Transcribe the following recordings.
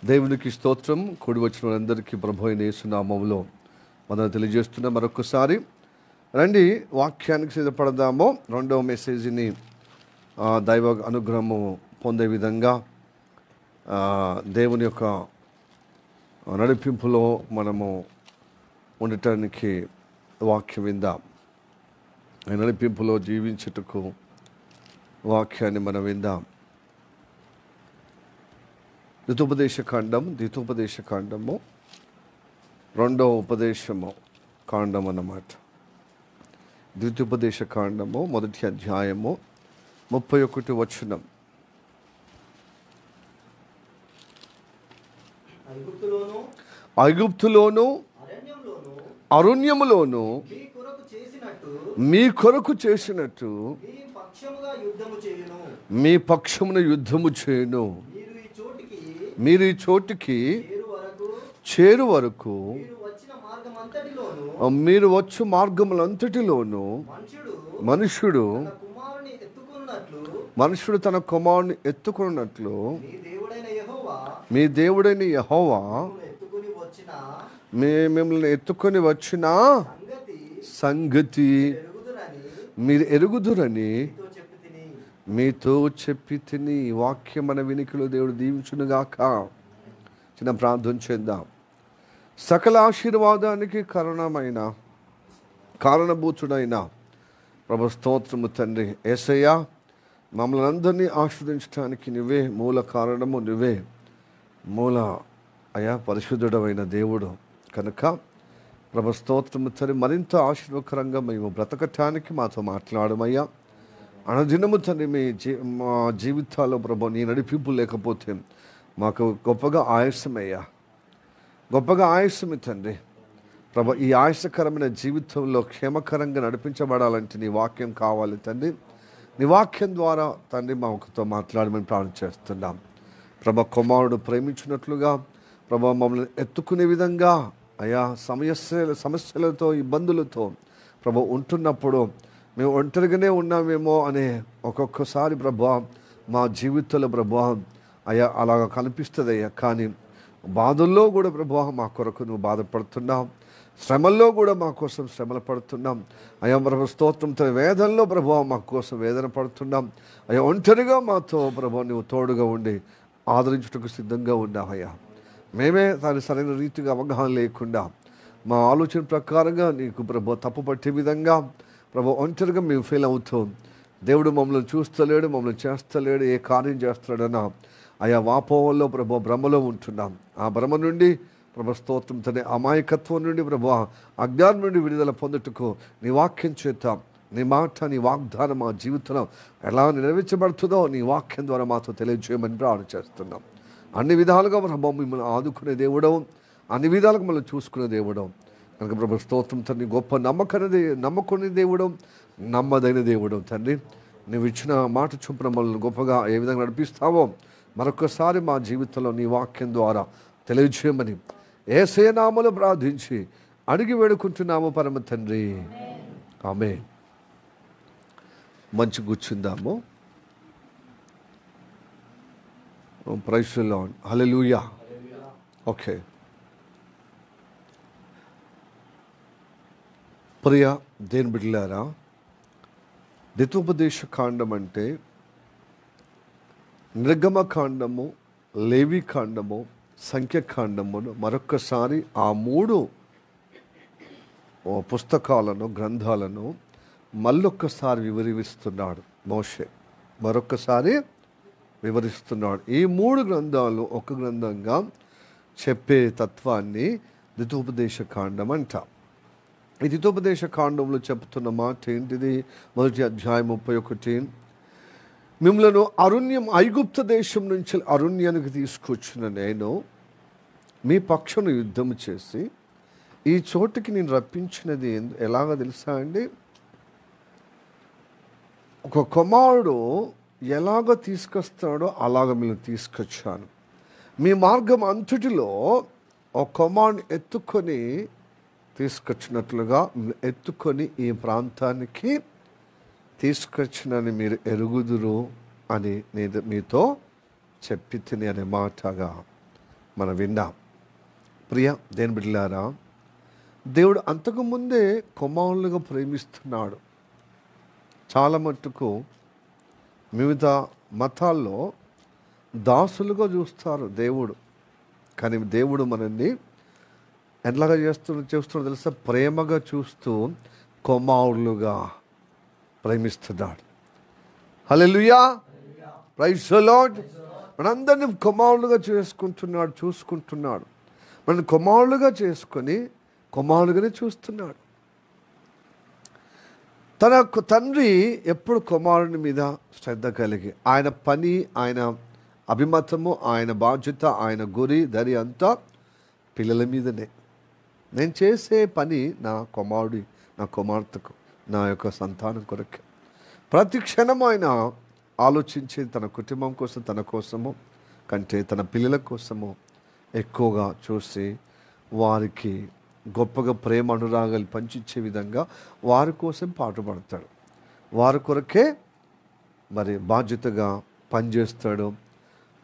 దేవునికి స్తోత్రం. కూడి వచ్చిన వారందరికీ ప్రభు అయిన యేసు నామములో మనం తెలియజేస్తున్న మరొకసారి రండి వాక్యానికి సిద్ధపడదాము. రెండవ మెసేజ్ని దైవ అనుగ్రహము పొందే విధంగా దేవుని యొక్క నడిపింపులో మనము ఉండటానికి వాక్యం విందాం. నడిపింపులో జీవించుటకు వాక్యాన్ని మనం విందాం. ద్వితోపదేశ కాండము రెండవ ఉపదేశము కాండం అన్నమాట. ద్వితోపదేశ కాండము మొదటి అధ్యాయము 31 వచనం. ఐగుప్తులోను అరణ్యములోను మీ కొరకు చేసినట్టు మీ పక్షమున యుద్ధము చేయును. మీరు ఈ చోటికి చేరు వరకు మీరు వచ్చు మార్గములంతటిలోను మనుష్యుడు తన కుమారుని ఎత్తుకున్నట్లు మీ దేవుడైన యెహోవా మిమ్మల్ని ఎత్తుకొని వచ్చిన సంగతి మీరు ఎరుగుదురని మీతో చెప్పి తిని. వాక్యం మన వినికిలో దేవుడు దీవించునుగాక. చిన్న ప్రార్థన చేద్దాం. సకల ఆశీర్వాదానికి కారణభూతుడైన ప్రభు స్తోత్రము తండ్రి యేసయ్య, మమ్మల్ని అందరినీ ఆశీర్వదించడానికి నువ్వే మూల కారణము, నువ్వే మూల అయా పరిశుద్ధుడమైన దేవుడు కనుక ప్రభు స్తోత్రము తండ్రి మరింత ఆశీర్వకరంగా మేము బ్రతకటానికి మాతో మాట్లాడమయ్యా. అనుదినము తండ్రి మా జీవితాల్లో ప్రభు నీ నడిపింపు లేకపోతే మాకు గొప్పగా ఆయుస్సమే తండ్రి. ప్రభు ఈ ఆయుషకరమైన జీవితంలో క్షేమకరంగా నడిపించబడాలంటే నీ వాక్యం కావాలి తండ్రి. నీ వాక్యం ద్వారా తండ్రి మాతో మాట్లాడమని ప్రార్థన చేస్తున్నాం. ప్రభు కుమారుడు ప్రేమించినట్లుగా ప్రభు మమ్మల్ని ఎత్తుకునే విధంగా అయా సమస్యలతో ఇబ్బందులతో ప్రభు ఉంటున్నప్పుడు మేము ఒంటరిగానే ఉన్నామేమో అనే ఒక్కొక్కసారి ప్రభా మా జీవితంలో ప్రభా అయ్యా అలాగ కనిపిస్తుంది అయ్యా. కానీ బాధల్లో కూడా ప్రభా మా కొరకు నువ్వు బాధపడుతున్నావు, శ్రమల్లో కూడా మా కోసం శ్రమలు పడుతున్నాం అయ్యా. ప్రభు స్తోత్రంతో వేదనలో ప్రభా మా కోసం వేదన పడుతున్నాం అయ్యా. ఒంటరిగా మాతో ప్రభా నువ్వు తోడుగా ఉండి ఆదరించుటకు సిద్ధంగా ఉన్నావయ్యా. మేమే దాని సరైన రీతిగా అవగాహన లేకుండా మా ఆలోచన ప్రకారంగా నీకు ప్రభు తప్పు పట్టే విధంగా ప్రభు ఒంటరిగా మేము ఫెయిల్ అవుతాం. దేవుడు మమ్మల్ని చూస్తలేడు, మమ్మల్ని చేస్తలేడు, ఏ కార్యం చేస్తాడన్నా ఆయా వాపోవల్లో ప్రభు భ్రమలో ఉంటున్నాం. ఆ భ్రమ నుండి ప్రభు స్తోత్రం తన అమాయకత్వం నుండి ప్రభు అజ్ఞానం నుండి విడుదల పొందుటకు నీ వాక్యం చేత నీ మాట నీ వాగ్దానం మా జీవితంలో ఎలా నెరవేర్చబడుతుందో నీ వాక్యం ద్వారా మాతో తెలియజేయమని ప్రార్థన చేస్తున్నాం. అన్ని విధాలుగా ప్రభు మిమ్మల్ని ఆదుకునే దేవుడవు, అన్ని విధాలుగా మిమ్మల్ని చూసుకునే దేవుడవు కనుక ప్రభు స్తోత్రం తండ్రి. గొప్ప నమ్మకుని దేవుడు, నమ్మదైన దేవుడు తండ్రి. నువ్వు ఇచ్చిన మాట చొప్పున మనల్ని గొప్పగా ఏ విధంగా నడిపిస్తావో మరొకసారి మా జీవితంలో నీ వాక్యం ద్వారా తెలియజేయమని యేసయ్య నామములో ప్రార్థించి అడిగి వేడుకుంటున్నాము పరమ తండ్రి, ఆమేన్. మంచి కూర్చుందాము. ప్రైజ్ ది లార్డ్, హల్లెలూయా. ఓకే, ప్రియ దేని బిడ్డలారా, ద్వితోపదేశ కాండం అంటే నిర్గమకాండము, లేవి కాండము, సంఖ్యాకాండమును మరొక్కసారి ఆ 3 పుస్తకాలను గ్రంథాలను మళ్ళొక్కసారి వివరిస్తున్నాడు మోషే. మరొక్కసారి వివరిస్తున్నాడు. ఈ 3 గ్రంథాలు ఒక గ్రంథంగా చెప్పే తత్వాన్ని ద్వితోపదేశ కాండం అంట. ఈ ద్వితోపదేశ కాండంలో చెప్తున్న మాట ఏంటిది? మొదటి అధ్యాయం 31. మిమ్మలను ఐగుప్తు దేశం నుంచి అరణ్యానికి తీసుకొచ్చిన నేను మీ పక్షును యుద్ధము చేసి ఈ చోటుకి నేను రప్పించినది ఎలాగో తెలుసా అండి? ఒక కుమారుడు ఎలాగ తీసుకొస్తాడో అలాగ మీరు తీసుకొచ్చాను. మీ మార్గం అంతటిలో ఒక కుమారుని ఎత్తుకొని తీసుకొచ్చినట్లుగా ఎత్తుకొని ఈ ప్రాంతానికి తీసుకొచ్చినని మీరు ఎరుగుదురు అని నేను మీతో చెప్పి తిని అనే మాటగా మనం విన్నాం. ప్రియ దేని బిడ్డలారా, దేవుడు అంతకుముందే కుమారులుగా ప్రేమిస్తున్నాడు. చాలా మట్టుకు వివిధ మతాల్లో దాసులుగా చూస్తారు దేవుడు. కానీ దేవుడు మనల్ని ఎట్లాగా చేస్తున్నాడు తెలుసా? ప్రేమగా చూస్తూ కుమారులుగా ప్రేమిస్తున్నాడు. హల్లెలూయా, ప్రైజ్ ది లార్డ్. మనందరినీ కుమారులుగా చూసుకుంటున్నాడు. మన కుమారులుగా చేసుకొని కుమారులుగానే చూస్తున్నాడు. తన తండ్రి ఎప్పుడు కుమారుని మీద శ్రద్ధ కలిగి, ఆయన పని, ఆయన అభిమతము, ఆయన బాధ్యత, ఆయన గురి దరి అంతా పిల్లల మీదనే. నేను చేసే పని నా కుమార్తెకు, నా యొక్క సంతానం కొరకు. ప్రతి క్షణం ఆయన ఆలోచించి తన కుటుంబం కోసం, తన కోసము కంటే తన పిల్లల కోసము ఎక్కువగా చూసి వారికి గొప్పగా ప్రేమ అనురాగాలు పంచిచ్చే విధంగా వారి కోసం పాటుపడతాడు. వారి కొరకే మరి బాధ్యతగా పనిచేస్తాడు.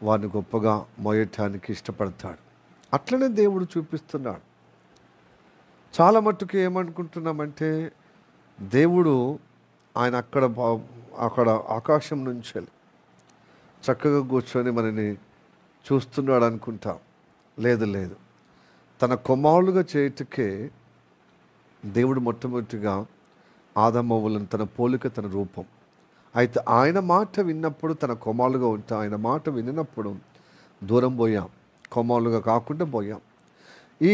వారిని గొప్పగా మోయటానికి ఇష్టపడతాడు. అట్లనే దేవుడు చూపిస్తున్నాడు. చాలా మట్టుకు ఏమనుకుంటున్నామంటే, దేవుడు ఆయన అక్కడ ఆకాశం నుంచి చక్కగా కూర్చొని మనని చూస్తున్నాడు అనుకుంటాం. లేదు, తన కుమారులుగా చేయటకే దేవుడు మొట్టమొదటిగా ఆదామవ్వలను తన పోలిక, తన రూపం. అయితే ఆయన మాట విన్నప్పుడు, తన కుమారులుగా ఉంటే ఆయన మాట వినినప్పుడు దూరం పోయాం, కుమారులుగా కాకుండా పోయాం. ఈ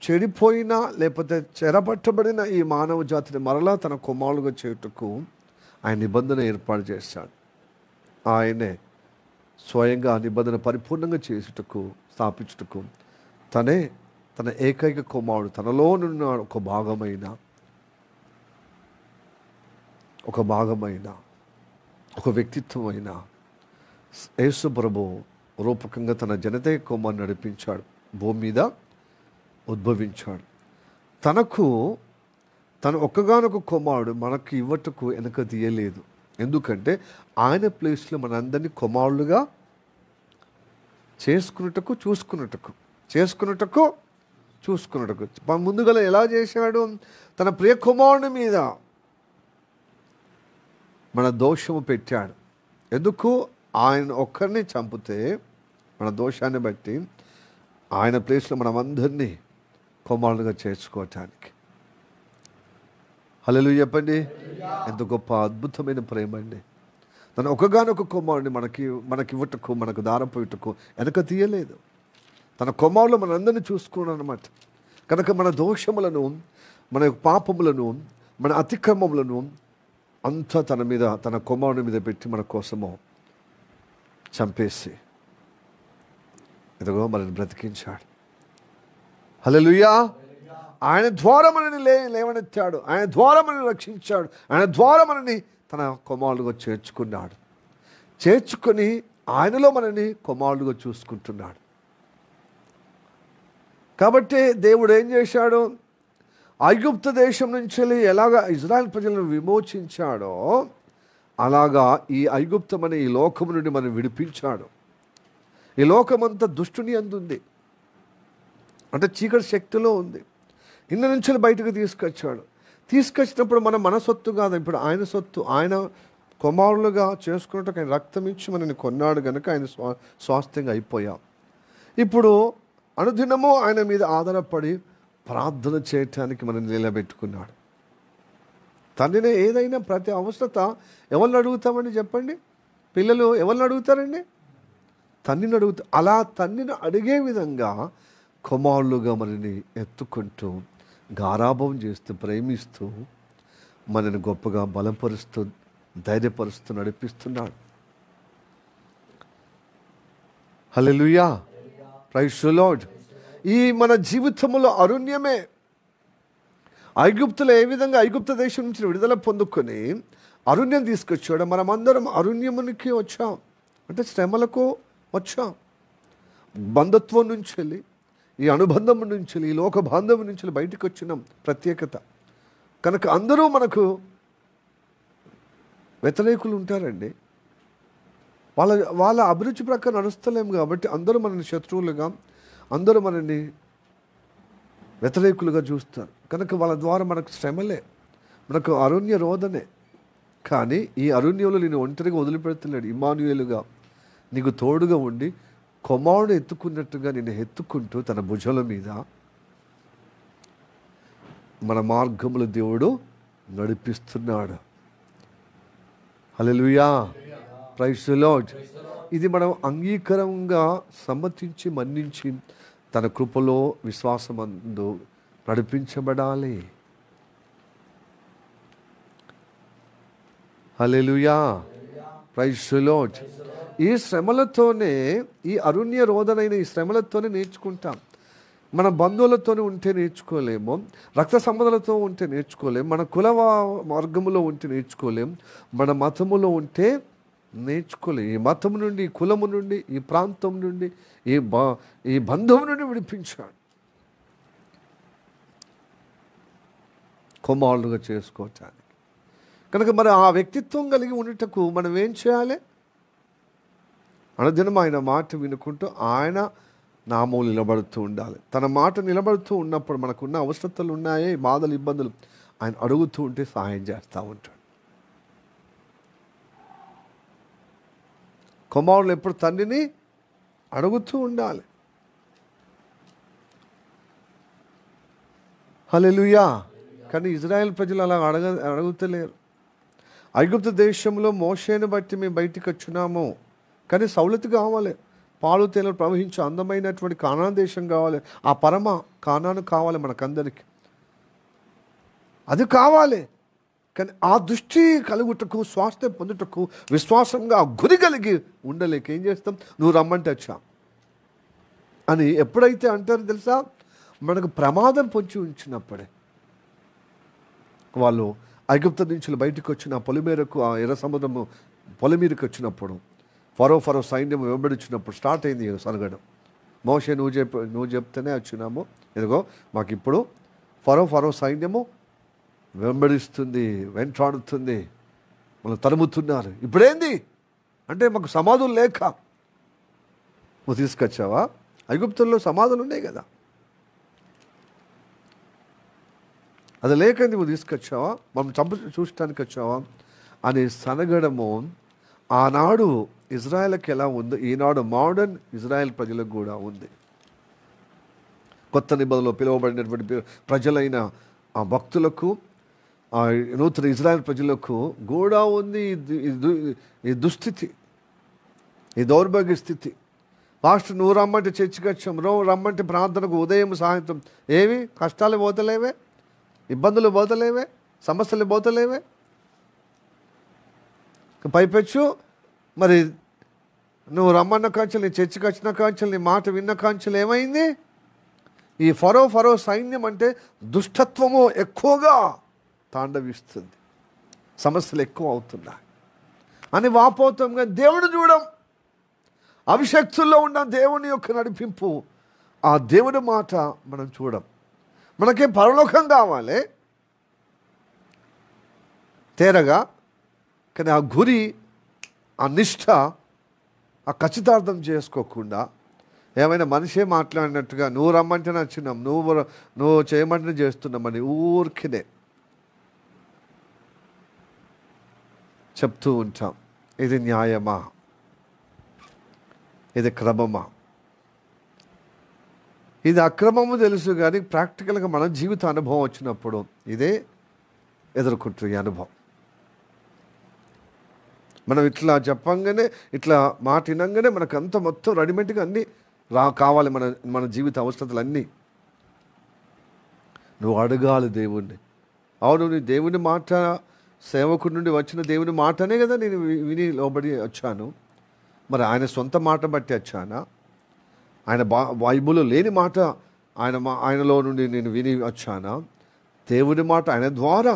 చెడిపోయిన లేకపోతే చెరపట్టబడిన ఈ మానవ జాతిని మరలా తన కుమారులుగా చేయుటకు ఆయన నిబంధన ఏర్పాటు చేశాడు. ఆయనే స్వయంగా ఆ నిబంధన పరిపూర్ణంగా చేసుటకు, స్థాపించుటకు తన ఏకైక కుమారుడు, తనలోనున్న ఒక భాగమైన ఒక వ్యక్తిత్వమైన యేసు ప్రభు రూపకంగా తన జనతే కుమారుని నడిపించాడు. భూమి మీద ఉద్భవించాడు. తన ఒక్కగానొక కుమారుడు మనకు ఇవ్వటకు వెనక తీయలేదు. ఎందుకంటే ఆయన ప్లేస్లో మనందరినీ కుమారులుగా చేసుకున్నటకు ముందుగా ఎలా చేశాడు? తన ప్రియ కుమారుని మీద మన దోషము పెట్టాడు. ఎందుకు? ఆయన ఒక్కరిని చంపితే మన దోషాన్ని బట్టి ఆయన ప్లేస్లో మనమందరినీ కుమారులుగా చేసుకోవటానికి. హల్లెలూయా చెప్పండి. ఎంత గొప్ప అద్భుతమైన ప్రేమ అండి. తన ఒకగానొక కుమారుని మనకి ఇవ్వటకు, మనకు దారపోయటకు వెనక తీయలేదు. తన కుమారులు మనందరినీ చూసుకున్నాడు అన్నమాట. కనుక మన దోషములను, మన పాపములను, మన అతిక్రమములను అంతా తన కుమారుని మీద పెట్టి మన కోసము చంపేసి ఇదిగో మనల్ని బ్రతికించాడు. హల్లెలూయా. ఆయన ద్వారా మనల్ని లేవనెత్తాడు. ఆయన ద్వారా మనల్ని రక్షించాడు. ఆయన ద్వారా మనల్ని తన కుమారులుగా చేర్చుకొని ఆయనలో మనల్ని కుమారులుగా చూసుకుంటున్నాడు. కాబట్టి దేవుడు ఏం చేశాడు? ఐగుప్తు దేశం నుంచి ఎలాగా ఇజ్రాయెల్ ప్రజలను విమోచించాడో అలాగా ఈ ఐగుప్తం అనే ఈ లోకము నుండి మనం విడిపించాడు. ఈ లోకమంతా దుష్టుని అందుంది, అంటే చీకటి శక్తిలో ఉంది. ఇళ్ళ నుంచి బయటకు తీసుకొచ్చినప్పుడు మన సొత్తు కాదు, ఇప్పుడు ఆయన సొత్తు. ఆయన కుమారులుగా చేసుకున్నట్టు ఆయన రక్తం ఇచ్చి మనని కొన్నాడు కనుక ఆయన స్వాస్థ్యంగా అయిపోయాం. ఇప్పుడు అనుదినము ఆయన మీద ఆధారపడి ప్రార్థన చేయటానికి మనం నిలబెట్టుకున్నాడు. తండ్రిని ఏదైనా ప్రతి అవసరత ఎవరిని అడుగుతామండి చెప్పండి? పిల్లలు ఎవరిని అడుగుతారండి? తండ్రిని అడుగుతారు. అలా తండ్రిని అడిగే విధంగా కుమారులుగా మనని ఎత్తుకుంటూ, గారాభం చేస్తూ, ప్రేమిస్తూ, మనని గొప్పగా బలపరుస్తూ, ధైర్యపరుస్తూ నడిపిస్తున్నాడు. హల్లెలూయా, ప్రైజ్ ది లార్డ్. ఈ మన జీవితంలో అరుణ్యమే. ఐగుప్తులో ఏ విధంగా ఐగుప్తు దేశం నుంచి విడుదల పొందుకొని అరుణ్యం తీసుకొచ్చాడు, మనమందరం అరుణ్యమునికి వచ్చాం. అంటే శ్రమలకు వచ్చాం. బంధత్వం నుంచి వెళ్ళి, ఈ అనుబంధం నుంచి, ఈ లోక బాంధవం నుంచి బయటకు వచ్చినాం. ప్రత్యేకత కనుక అందరూ మనకు వ్యతిరేకులు ఉంటారండి. వాళ్ళ అభిరుచి ప్రకారం నడుస్తలేము కాబట్టి అందరూ మనల్ని శత్రువులుగా, అందరూ మనల్ని వ్యతిరేకులుగా చూస్తారు. కనుక వాళ్ళ ద్వారా మనకు శ్రమలే, మనకు అరణ్య రోదనే. కానీ ఈ అరణ్యంలో నేను ఒంటరిగా వదిలిపెడతలేడు. ఇమ్మానుయేలుగా నీకు తోడుగా ఉండి కుమారుడు ఎత్తుకున్నట్టుగా నేను ఎత్తుకుంటూ తన భుజాల మీద మన మార్గములు దేవుడు నడిపిస్తున్నాడు. హల్లెలూయా, ప్రైజ్ ది లార్డ్. ఇది మనం అంగీకారంగా సమ్మతించి మన్నించి తన కృపలో విశ్వాసమందు నడిపించబడాలి. హల్లెలూయా, ప్రైజ్ ది లార్డ్. ఈ శ్రమలతోనే, ఈ అరుణ్య రోదనైన ఈ శ్రమలతోనే నేర్చుకుంటాం. మన బంధువులతోనే ఉంటే నేర్చుకోలేము, రక్త సంబంధాలతో ఉంటే నేర్చుకోలేము, మన కుల మార్గములో ఉంటే నేర్చుకోలేము, మన మతములో ఉంటే నేర్చుకోలేము. ఈ మతము నుండి, ఈ కులము నుండి, ఈ ప్రాంతం నుండి, ఈ బంధం నుండి విడిపించాడు కుమారులుగా చేసుకోవటానికి. కనుక మరి ఆ వ్యక్తిత్వం కలిగి ఉండటకు మనం ఏం చేయాలి? అనుదినం ఆయన మాట వినుకుంటూ ఆయన నామం నిలబడుతూ ఉండాలి. తన మాట నిలబడుతూ ఉన్నప్పుడు మనకున్న అవసరతలు ఉన్నాయే, బాధలు, ఇబ్బందులు, ఆయన అడుగుతూ ఉంటే సహాయం చేస్తూ ఉంటాడు. కుమారులు ఎప్పుడు తండ్రిని అడుగుతూ ఉండాలి. హల్లెలూయా. కానీ ఇజ్రాయెల్ ప్రజలు అలా అడుగుతలేరు. ఐగుప్తు దేశంలో మోషేను బట్టి మేము బయటికి వచ్చినాము, కానీ సౌలతి కావాలి, పాలు తేనెలు ప్రవహించే అందమైనటువంటి కానాను దేశం కావాలి, ఆ పరమ కానాను కావాలి మనకందరికి, అది కావాలి. కానీ ఆ దృష్టి కలుగుటకు, స్వాస్థ్యం పొందుటకు విశ్వాసంగా గురి కలిగి ఉండలేక ఏం చేస్తాం? నువ్వు రమ్మంటే వచ్చా అని ఎప్పుడైతే అంటారో తెలుసా, మనకు ప్రమాదం పొంచి ఉంచినప్పుడే. వాళ్ళు ఐగుప్తు నుంచి బయటకు వచ్చిన పొలిమేరకు, ఆ ఎర్ర సముద్రము పొలిమీరకు వచ్చినప్పుడు ఫరో సైన్యం వెంబడించినప్పుడు స్టార్ట్ అయింది సనగడం. మోషే నువ్వు చెప్తేనే వచ్చినాము, ఇదిగో మాకు ఇప్పుడు ఫరో సైన్యము వెంబడిస్తుంది, వెంటాడుతుంది, మనం తరుముతున్నారు. ఇప్పుడేంది అంటే మాకు సమాధులు లేక నువ్వు తీసుకొచ్చావా? ఐగుప్తుల్లో సమాధులు ఉన్నాయి కదా, అది లేక నువ్వు తీసుకొచ్చావా? మనం చూడటానికి వచ్చావా అని సనగడము ఆనాడు ఇజ్రాయెల్కి ఎలా ఉందో ఈనాడు మోడర్న్ ఇజ్రాయెల్ ప్రజలకు కూడా ఉంది. కొత్త నిబంధనలో పిలువబడినటువంటి ప్రజలైన ఆ భక్తులకు, ఆ నూతన ఇజ్రాయెల్ ప్రజలకు కూడా ఉంది ఈ దుస్థితి, ఈ దౌర్భాగ్య స్థితి. పాస్టర్ నువ్వు రమ్మంటే చర్చికి వచ్చాం, రమ్మంటే ప్రార్థనకు ఉదయం సాయంత్రం, ఏవి కష్టాలు పోతలేవే, ఇబ్బందులు పోతలేవే, సమస్యలు పోతలేవే. పైపెచ్చు మరి నువ్వు రమ్మన్న కాంచెలు, నీ చర్చికి వచ్చిన కాంచెలు, నీ మాట విన్న కాంచెలు ఏమైంది? ఈ ఫరో సైన్యం అంటే దుష్టత్వము ఎక్కువగా తాండవిస్తుంది, సమస్యలు ఎక్కువ అవుతున్నాయి అని వాపోతంగా దేవుడు చూడం. అభిషక్తుల్లో ఉన్న దేవుని యొక్క నడిపింపు, ఆ దేవుని మాట మనం చూడం. మనకే పరలోకం కావాలి తేరగా, కానీ ఆ గురి, ఆ నిష్ఠ, ఆ ఖచ్చితార్థం చేసుకోకుండా ఏమైనా మనిషే మాట్లాడినట్టుగా నువ్వు రమ్మంటే నచ్చినాం, నువ్వు చేయమంటే చేస్తున్నామని ఊరికినే చెప్తూ ఉంటాం. ఇది న్యాయమా? ఇది క్రమమా? ఇది అక్రమము తెలుసు, కానీ ప్రాక్టికల్గా మన జీవిత అనుభవం వచ్చినప్పుడు ఇదే ఎదుర్కొంటుంది అనుభవం. మనం ఇట్లా చెప్పంగానే, ఇట్లా మాట వినంగానే మనకు అంత మొత్తం రెడీమేడ్గా అన్నీ కావాలి, మన జీవిత అవసరతలు అన్నీ. నువ్వు అడగాలి దేవుణ్ణి. అవును, నీ దేవుని మాట, సేవకుడి నుండి వచ్చిన దేవుని మాటనే కదా నేను విని లోబడి వచ్చాను. మరి ఆయన సొంత మాట బట్టి వచ్చానా? ఆయన బైబిల్లో లేని మాట ఆయనలో నుండి నేను విని వచ్చానా? దేవుని మాట ఆయన ద్వారా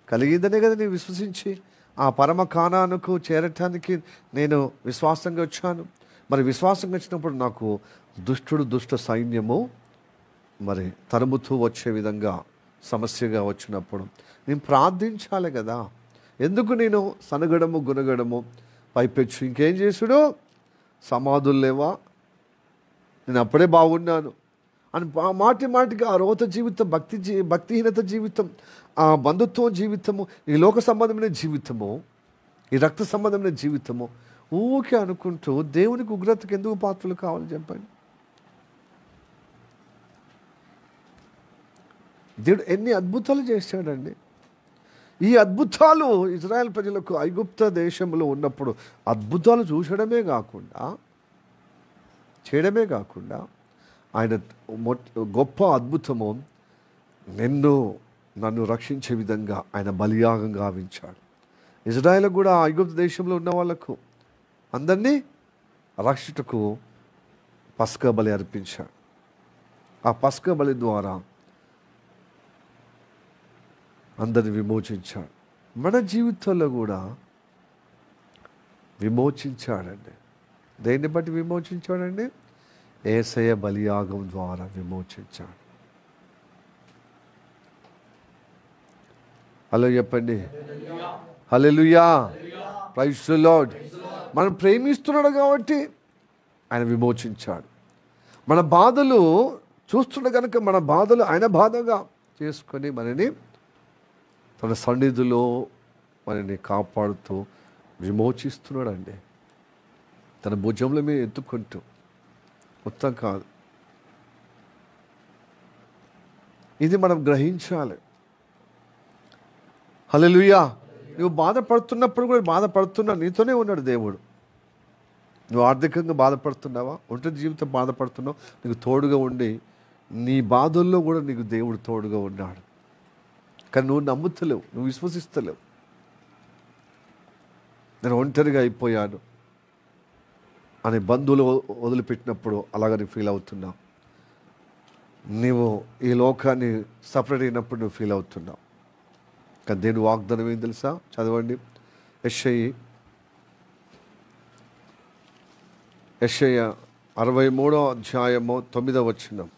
కలిగిందనే కదా నేను విశ్వసించి ఆ పరమ కానానుకు చేరటానికి నేను విశ్వాసంగా వచ్చాను. మరి విశ్వాసంగా వచ్చినప్పుడు నాకు దుష్ట సైన్యము మరి తరుముతూ వచ్చే విధంగా సమస్యగా వచ్చినప్పుడు నేను ప్రార్థించాలి కదా. ఎందుకు నేను సనగడము, గునగడము, పైపెచ్చు ఇంకేం చేసుడు? సమాధులు లేవా? నేను అప్పుడే బాగున్నాను అని మాటి మాటికి ఆ రోత జీవితం, భక్తిహీనత జీవితం, ఆ బంధుత్వం జీవితము, ఈ లోక సంబంధమైన జీవితము, ఈ రక్త సంబంధమైన జీవితము ఊకే అనుకుంటూ దేవునికి ఉగ్రతకు ఎందుకు పాత్రలు కావాలి చెప్పండి? దేవుడు ఎన్ని అద్భుతాలు చేశాడండి. ఈ అద్భుతాలు ఇజ్రాయెల్ ప్రజలకు ఐగుప్త దేశంలో ఉన్నప్పుడు అద్భుతాలు చేయడమే కాకుండా ఆయన గొప్ప అద్భుతము నన్ను రక్షించే విధంగా ఆయన బలియాగం గావించాడు. ఇజ్రాయెల్ కూడా ఐగుప్త దేశంలో ఉన్న వాళ్ళకు అందరినీ రక్షించుటకు పస్కా బలి అర్పించాడు. ఆ పస్కా బలి ద్వారా అందరిని విమోచించాడు. మన జీవితంలో కూడా విమోచించాడండి. దేన్ని బట్టి విమోచించాడండి? యేసయ్య బలియాగం ద్వారా విమోచించాడు. హలో చెప్పండి, హల్లెలూయా, ప్రైజ్ ది లార్డ్. మనం ప్రేమిస్తున్నాడు కాబట్టి ఆయన విమోచించాడు. మన బాధలు చూస్తుండే కనుక మన బాధలు ఆయన బాధగా చేసుకొని మనని తన సన్నిధిలో మనని కాపాడుతూ విమోచిస్తున్నాడండి. తన భుజంలో మీద ఎత్తుకుంటూ, మొత్తం కాదు. ఇది మనం గ్రహించాలి. హల్లెలూయా. నువ్వు బాధపడుతున్నప్పుడు కూడా బాధపడుతున్నా నీతోనే ఉన్నాడు దేవుడు. నువ్వు ఆర్థికంగా బాధపడుతున్నావా, ఒంటరి జీవితం బాధపడుతున్నావు, నీకు తోడుగా ఉండి నీ బాధల్లో కూడా నీకు దేవుడు తోడుగా ఉన్నాడు. కానీ నువ్వు నమ్ముతలేవు, నువ్వు విశ్వసిస్తలేవు. నేను ఒంటరిగా అయిపోయాను అని బంధువులు వదిలిపెట్టినప్పుడు అలాగని ఫీల్ అవుతున్నావు. నీవు ఈ లోకాన్ని సపరేట్ అయినప్పుడు నువ్వు ఫీల్ అవుతున్నావు. కానీ దేని వాగ్దానం ఏం తెలుసా? చదవండి, యెషయా 63వ అధ్యాయము 9వ వచనం.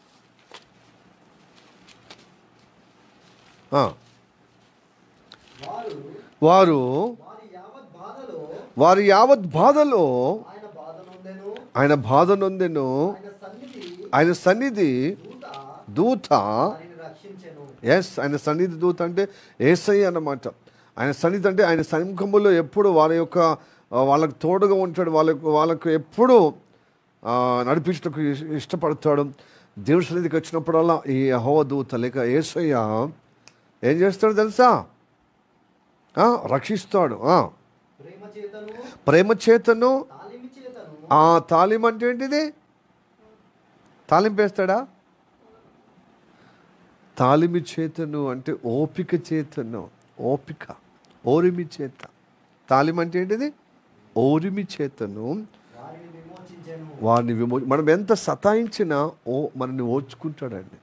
వారు యావత్ బాధలో ఆయన బాధ నొందెను, ఆయన సన్నిధి దూత, ఆయన సన్నిధి దూత అంటే యేసయ్య అన్నమాట. ఆయన సన్నిధి అంటే ఆయన సముఖంలో ఎప్పుడు వాళ్ళకు తోడుగా ఉంటాడు, వాళ్ళకు ఎప్పుడు నడిపించడానికి ఇష్టపడతాడు. దేవుడి సన్నిధికి వచ్చినప్పుడల్లా ఈ యెహోవా దూత లేక యేసయ్య ఏం చేస్తాడు తెలుసా? రక్షిస్తాడు. ప్రేమ చేతను, తాలిం అంటే ఏంటిది? తాలింపేస్తాడా? తాలిమి చేతను అంటే ఓపిక చేతను, ఓరిమి చేత. తాలిం అంటే ఏంటిది? ఓరిమి చేతను వారిని మనం ఎంత సతాయించినా మనల్ని ఓర్చుకుంటాడండి.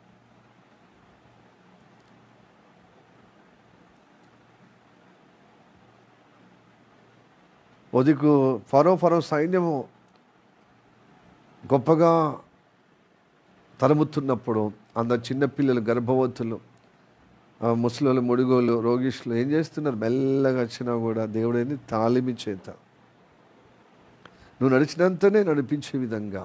ఒదికు ఫరో సైన్యము గొప్పగా తరుముతున్నప్పుడు అందరు చిన్నపిల్లలు, గర్భవతులు, ముసలోళ్ళు, ముడిగోళ్ళు, రోగిష్లు ఏం చేస్తున్నారు? మెల్లగా వచ్చినా కూడా దేవుడేంది? తాలిమి చేత నువ్వు నడిచినంతనే నడిపించే విధంగా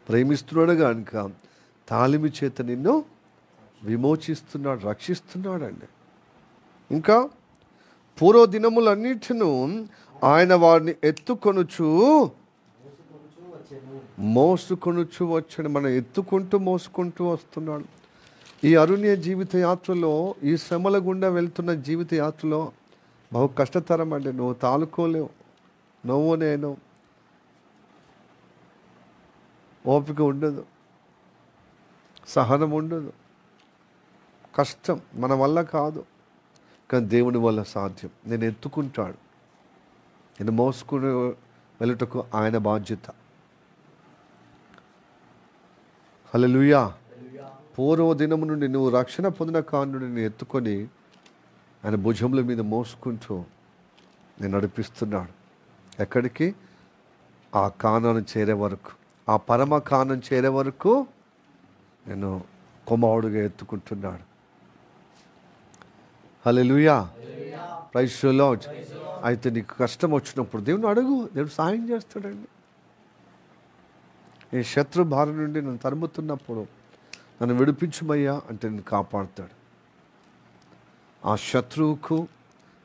ప్రేమిస్తున్నాడు కనుక తాలిమి చేత నిన్ను విమోచిస్తున్నాడు, రక్షిస్తున్నాడండి. ఇంకా పూర్వ దినములన్నిటిను ఆయన వారిని మోసుకొనుచు వచ్చాడు. మనం మోసుకుంటూ వస్తున్నాడు. ఈ అరుణ్య జీవిత యాత్రలో, ఈ శ్రమల గుండా వెళ్తున్న జీవిత యాత్రలో బహు కష్టతరం అండి. నువ్వు తాలుకోలేవు, నేను ఓపిక ఉండదు, సహనం ఉండదు, కష్టం, మన వల్ల కాదు. కానీ దేవుని వల్ల సాధ్యం. నేను ఎత్తుకుంటాడు, నేను మోసుకుని వెళ్ళుటకు ఆయన బాధ్యత. హల్లెలూయా. పూర్వ దినము నుండి నువ్వు రక్షణ పొందిన కానుండి నేను ఎత్తుకొని ఆయన భుజముల మీద మోసుకుంటూ నేను నడిపిస్తున్నాడు. ఎక్కడికి? ఆ కానాను చేరే వరకు, ఆ పరమ కానం చేరే వరకు నేను కుమారుడుగా ఎత్తుకుంటున్నాడు. హల్లెలూయా. Praise the Lord. అయితే నీకు కష్టం వచ్చినప్పుడు దేవుని అడుగు, దేవుడు సాయం చేస్తాడండి. ఈ శత్రు బారి నుండి నన్ను తరుముతున్నప్పుడు నన్ను విడిపించుమయ్యా అంటే నేను కాపాడుతాడు. ఆ శత్రువుకు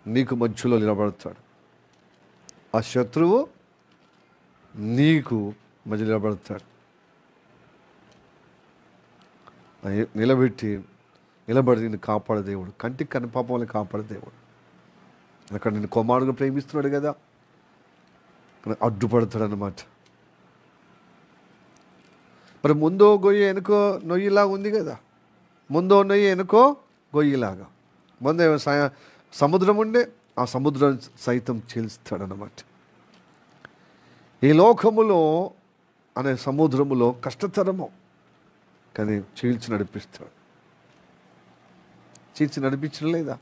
నీకు మధ్యలో నిలబడతాడు. ఆ శత్రువు నీకు మధ్య నిలబడతాడు. నిలబడి నిన్ను కాపాడే దేవుడు, కంటికి కనిపాపంలో కాపాడే దేవుడు. అక్కడ నేను కుమారుడుగా ప్రేమిస్తున్నాడు కదా, అడ్డుపడతాడు అన్నమాట. మరి ముందో గొయ్యి వెనుకో నొయ్యిలాగా ఉంది కదా, ముందో నొయ్యి వెనుకో గొయ్యిలాగా. ముందే సముద్రం ఉండే, ఆ సముద్రం సైతం చీల్స్తాడనమాట. ఈ లోకములో అనే సముద్రములో కష్టతరము, కానీ చీల్చి నడిపిస్తాడు. చీల్చి నడిపించడం లేదా?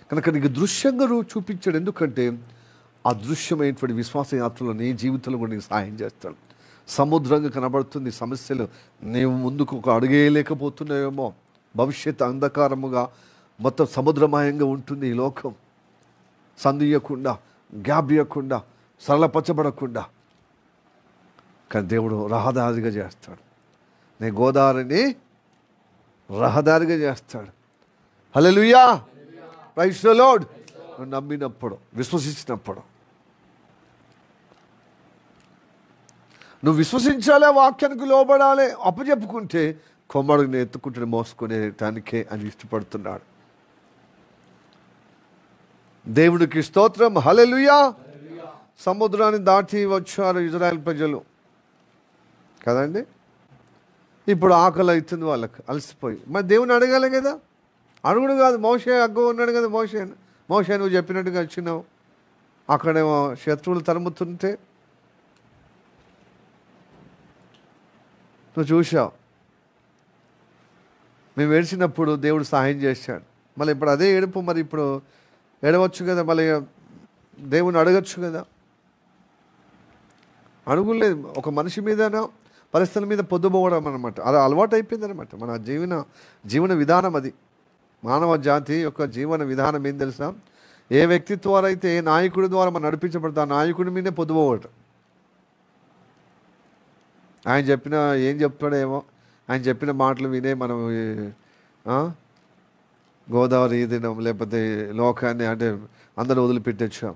కనుక నీకు దృశ్యంగా చూపించాడు. ఎందుకంటే ఆ దృశ్యమైనటువంటి విశ్వాస యాత్రలో నీ జీవితంలో కూడా నీకు సహాయం చేస్తాడు. సముద్రంగా కనబడుతుంది సమస్యలు, నీవు ముందుకు ఒక అడుగేయలేకపోతున్నావేమో. భవిష్యత్తు అంధకారముగా మొత్తం సముద్రమయంగా ఉంటుంది ఈ లోకం. సందియకుండా, గ్యాప్ ఇవ్వకుండా, సరళపరచబడకుండా. కానీ దేవుడు రహదారిగా చేస్తాడు. నీ గోదావరిని రహదారిగా చేస్తాడు. హల్లెలూయా, ప్రైజ్ ది లార్డ్. నువ్వు నమ్మినప్పుడు, విశ్వసించినప్పుడు, నువ్వు విశ్వసించాలే, వాక్యానికి లోబడాలి. అప్పచెప్పుకుంటే కొమ్మడిని ఎత్తుకుంటే మోసుకునేటానికే అని ఇష్టపడుతున్నాడు. దేవుడికి స్తోత్రం. హల్లెలూయా. సముద్రాన్ని దాటి వచ్చారు ఇజ్రాయెల్ ప్రజలు కదండి. ఇప్పుడు ఆకలి అవుతుంది వాళ్ళకి, అలసిపోయి. మరి దేవుని అడగాలి కదా. అడుగుడు కాదు, మోషే అగ్గ ఉన్నాడు కదా. మోషే నువ్వు చెప్పినట్టుగా వచ్చినావు, అక్కడేమో శత్రువులు తరుముతుంటే నువ్వు చూసావు. మేము ఏడ్చినప్పుడు దేవుడు సహాయం చేశాడు. మళ్ళీ ఇప్పుడు అదే ఏడుపు, మరి ఇప్పుడు ఏడవచ్చు కదా, మళ్ళీ దేవుని అడగచ్చు కదా. అడుగులేదు. ఒక మనిషి మీదనో పరిస్థితుల మీద పొద్దుపోవడం అనమాట. అది అలవాటు అయిపోయింది అనమాట. మన జీవన విధానం అది. మానవ జాతి యొక్క జీవన విధానం ఏం తెలుసా? ఏ వ్యక్తి ద్వారా అయితే, ఏ నాయకుడి ద్వారా మనం నడిపించబడతా, ఆ నాయకుడి మీదే పొద్దుపోవటం. ఆయన చెప్పిన ఏం చెప్తాడేమో, ఆయన చెప్పిన మాటలు వినే మనం గోదావరి దినం లేకపోతే లోకాన్ని అంటే అందరూ వదిలిపెట్టొచ్చాం.